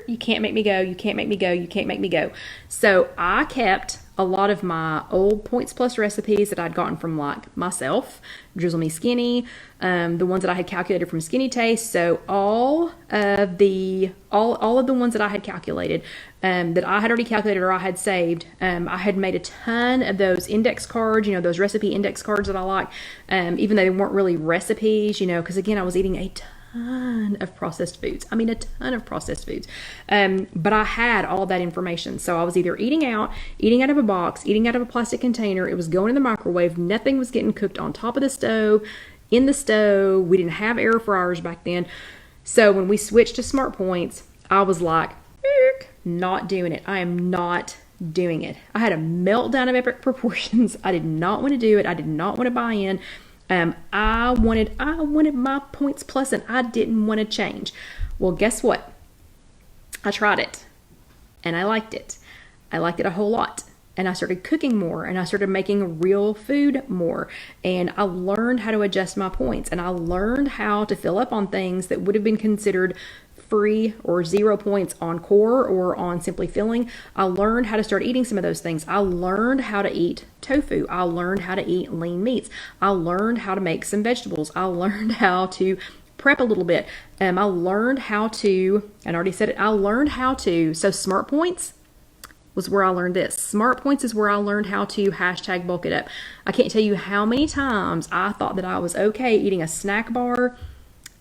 you can't make me go, you can't make me go, you can't make me go. So I kept a lot of my old Points Plus recipes that I'd gotten from like myself, Drizzle Me Skinny, the ones that I had calculated from Skinny Taste. So all of the ones that I had calculated, that I had already calculated or I had saved, I had made a ton of those index cards, those recipe index cards that I like, even though they weren't really recipes, because again, I was eating a ton of processed foods. I mean, a ton of processed foods. But I had all that information. So I was either eating out of a box, eating out of a plastic container. It was going in the microwave. Nothing was getting cooked on top of the stove, in the stove. We didn't have air fryers back then. So when we switched to Smart Points, I was like, not doing it. I am not doing it. I had a meltdown of epic proportions. I did not want to do it. I did not want to buy in. I wanted my Points Plus, and I didn't want to change. Well, guess what? I tried it and I liked it. I liked it a whole lot. And I started cooking more, and I started making real food more. And I learned how to adjust my points, and I learned how to fill up on things that would have been considered free or 0 points on Core or on Simply Filling. I learned how to start eating some of those things. I learned how to eat tofu. I learned how to eat lean meats. I learned how to make some vegetables. I learned how to prep a little bit. I learned how to, and I already said it, so Smart Points was where I learned this. Smart Points is where I learned how to hashtag bulk it up. I can't tell you how many times I thought that I was okay eating a snack bar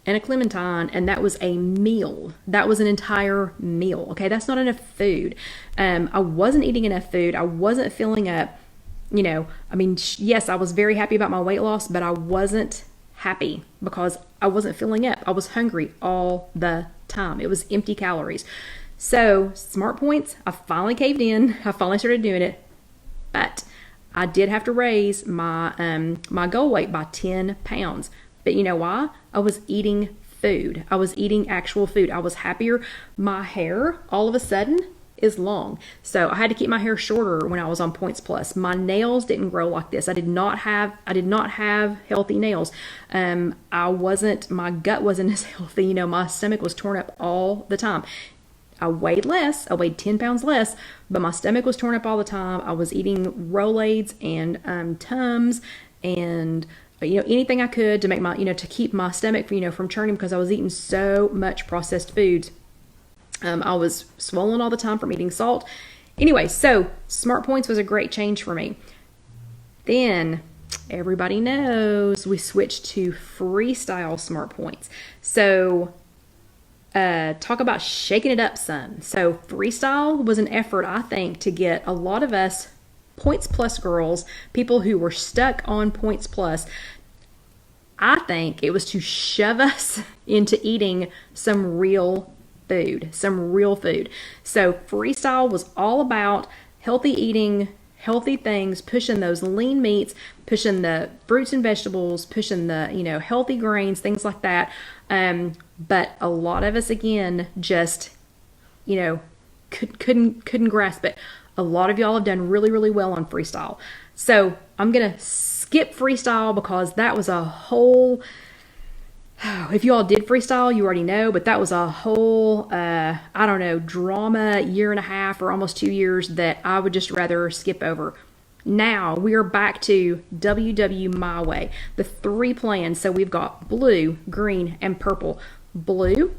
and a Clementine, and that was a meal. That was an entire meal. Okay, that's not enough food. I wasn't eating enough food. I wasn't filling up. Yes, I was very happy about my weight loss, but I wasn't happy because I wasn't filling up. I was hungry all the time. It was empty calories. So Smart Points, I finally caved in. I finally started doing it, but I did have to raise my my goal weight by 10 pounds. But you know why? I was eating food. I was eating actual food. I was happier. My hair, all of a sudden, is long. So I had to keep my hair shorter when I was on Points Plus. My nails didn't grow like this. I did not have healthy nails. My gut wasn't as healthy. My stomach was torn up all the time. I weighed less. I weighed 10 pounds less, but my stomach was torn up all the time. I was eating Rolaids and Tums and anything I could to make my to keep my stomach from churning, because I was eating so much processed foods. I was swollen all the time from eating salt. Anyway, so Smart Points was a great change for me. Then everybody knows we switched to Freestyle Smart Points. So talk about shaking it up, son. So Freestyle was an effort, I think, to get a lot of us Points Plus girls, people who were stuck on Points Plus, I think it was to shove us into eating some real food. So Freestyle was all about healthy eating, healthy things, pushing those lean meats, pushing the fruits and vegetables, pushing the, healthy grains, things like that. But a lot of us, again, just, couldn't grasp it. A lot of y'all have done really, really well on Freestyle. So I'm going to skip Freestyle because that was a whole, if you all did Freestyle, you already know, but that was a whole, drama, 1.5 years or almost 2 years that I would just rather skip over. Now we are back to WW My Way, the 3 plans. So we've got blue, green, and purple. Blue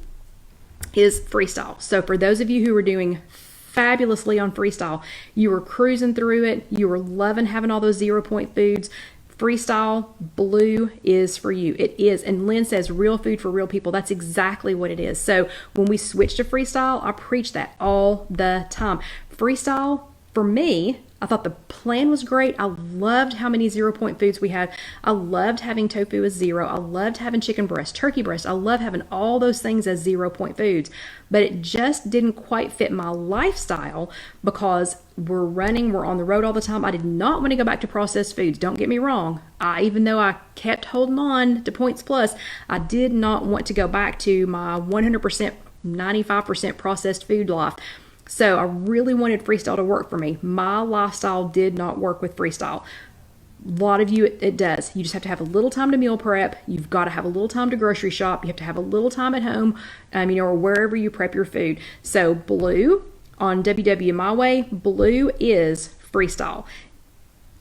is freestyle. So for those of you who are doing fabulously on freestyle, you were cruising through it, you were loving having all those 0-point foods, freestyle, blue is for you. It is. And Lynn says real food for real people. That's exactly what it is. So when we switch to freestyle, I preach that all the time. Freestyle, for me, I thought the plan was great. I loved how many 0-point foods we had. I loved having tofu as 0. I loved having chicken breast, turkey breast. I love having all those things as 0-point foods. But it just didn't quite fit my lifestyle because we're on the road all the time. I did not want to go back to processed foods. Don't get me wrong. Even though I kept holding on to Points Plus, I did not want to go back to my 100%, 95% processed food life. So I really wanted freestyle to work for me. My lifestyle did not work with freestyle. A lot of you, it does. You just have to have a little time to meal prep. You've got to have a little time to grocery shop. You have to have a little time at home, or wherever you prep your food. So blue on WW My Way, blue is freestyle.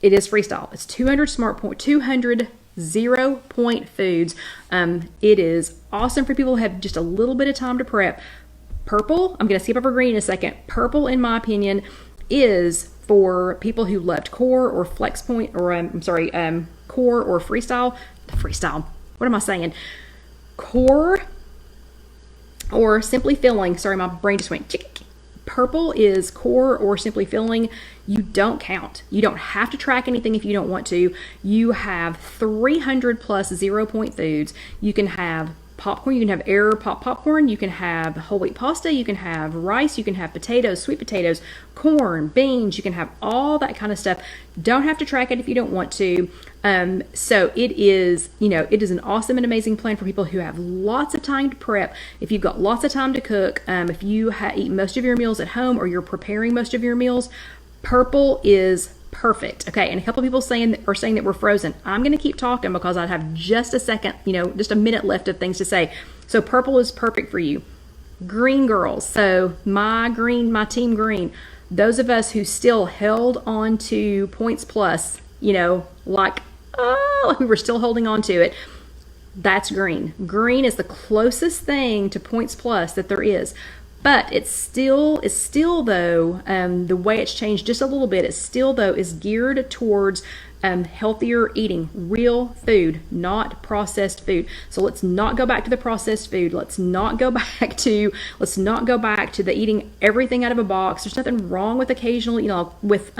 It is freestyle. It's 200 0-point foods. It is awesome for people who have just a little bit of time to prep. Purple, I'm going to skip over green in a second. Purple, in my opinion, is for people who loved core or flex point, or core or freestyle. Freestyle. What am I saying? Core or simply filling. Sorry, my brain just went. Purple is core or simply filling. You don't count. You don't have to track anything if you don't want to. You have 300 plus 0-point foods. You can have popcorn, you can have air popcorn, you can have whole wheat pasta, you can have rice, you can have potatoes, sweet potatoes, corn, beans, you can have all that kind of stuff. Don't have to track it if you don't want to. So it is an awesome and amazing plan for people who have lots of time to prep. If you've got lots of time to cook, if you eat most of your meals at home or you're preparing most of your meals, purple is perfect. Okay, and a couple of people saying that we're frozen. I'm going to keep talking because I have just a second, just a minute left of things to say. So purple is perfect for you. Green girls. So my team green. Those of us who still held on to Points Plus, like we were still holding on to it. That's green. Green is the closest thing to Points Plus that there is. But it's still though, the way it's changed just a little bit, it still though is geared towards healthier eating, real food, not processed food. So let's not go back to the processed food. Let's not go back to the eating everything out of a box. There's nothing wrong with occasional, with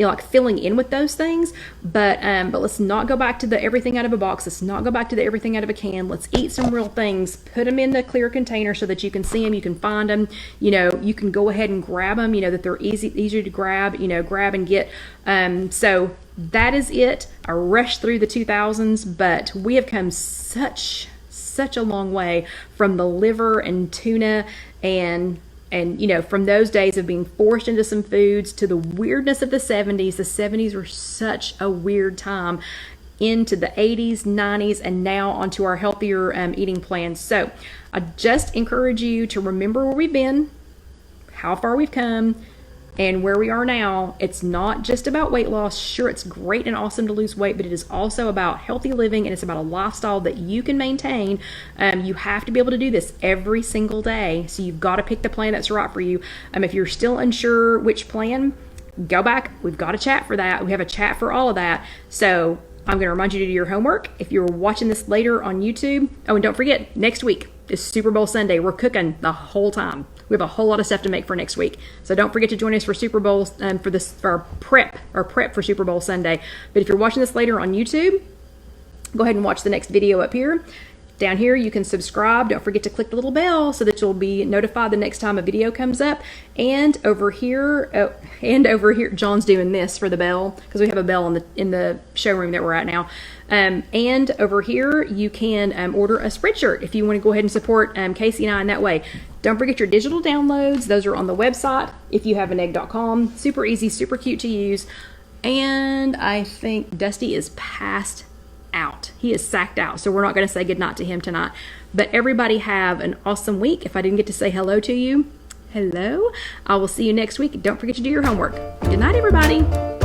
like filling in with those things, but let's not go back to the everything out of a box. Let's not go back to the everything out of a can. Let's eat some real things. Put them in the clear container so that you can see them, you can find them. You can go ahead and grab them. That they're easier to grab. Grab and get. So that is it. I rushed through the 2000s, but we have come such a long way from the liver and tuna and from those days of being forced into some foods to the weirdness of the 70s. The 70s were such a weird time, into the 80s, 90s, and now onto our healthier eating plans. So I just encourage you to remember where we've been, how far we've come, and where we are now. It's not just about weight loss. Sure, it's great and awesome to lose weight, but it is also about healthy living, and it's about a lifestyle that you can maintain. You have to be able to do this every single day, so you've got to pick the plan that's right for you. If you're still unsure which plan, go back. We've got a chat for that. We have a chat for all of that. So I'm going to remind you to do your homework. If you're watching this later on YouTube, and don't forget, next week is Super Bowl Sunday. We're cooking the whole time. We have a whole lot of stuff to make for next week. So don't forget to join us for Super Bowl, for our prep for Super Bowl Sunday. But if you're watching this later on YouTube, go ahead and watch the next video up here. Down here, you can subscribe. Don't forget to click the little bell so that you'll be notified the next time a video comes up. And over here, John's doing this for the bell because we have a bell in the showroom that we're at now. And over here, you can order a Spreadshirt if you want to go ahead and support Casey and I in that way. Don't forget your digital downloads. Those are on the website, IfYouHaveAnEgg.com. Super easy, super cute to use. And I think Dusty is passed out. He is sacked out, so we're not going to say goodnight to him tonight. But everybody have an awesome week. If I didn't get to say hello to you, hello. I will see you next week. Don't forget to do your homework. Good night, everybody.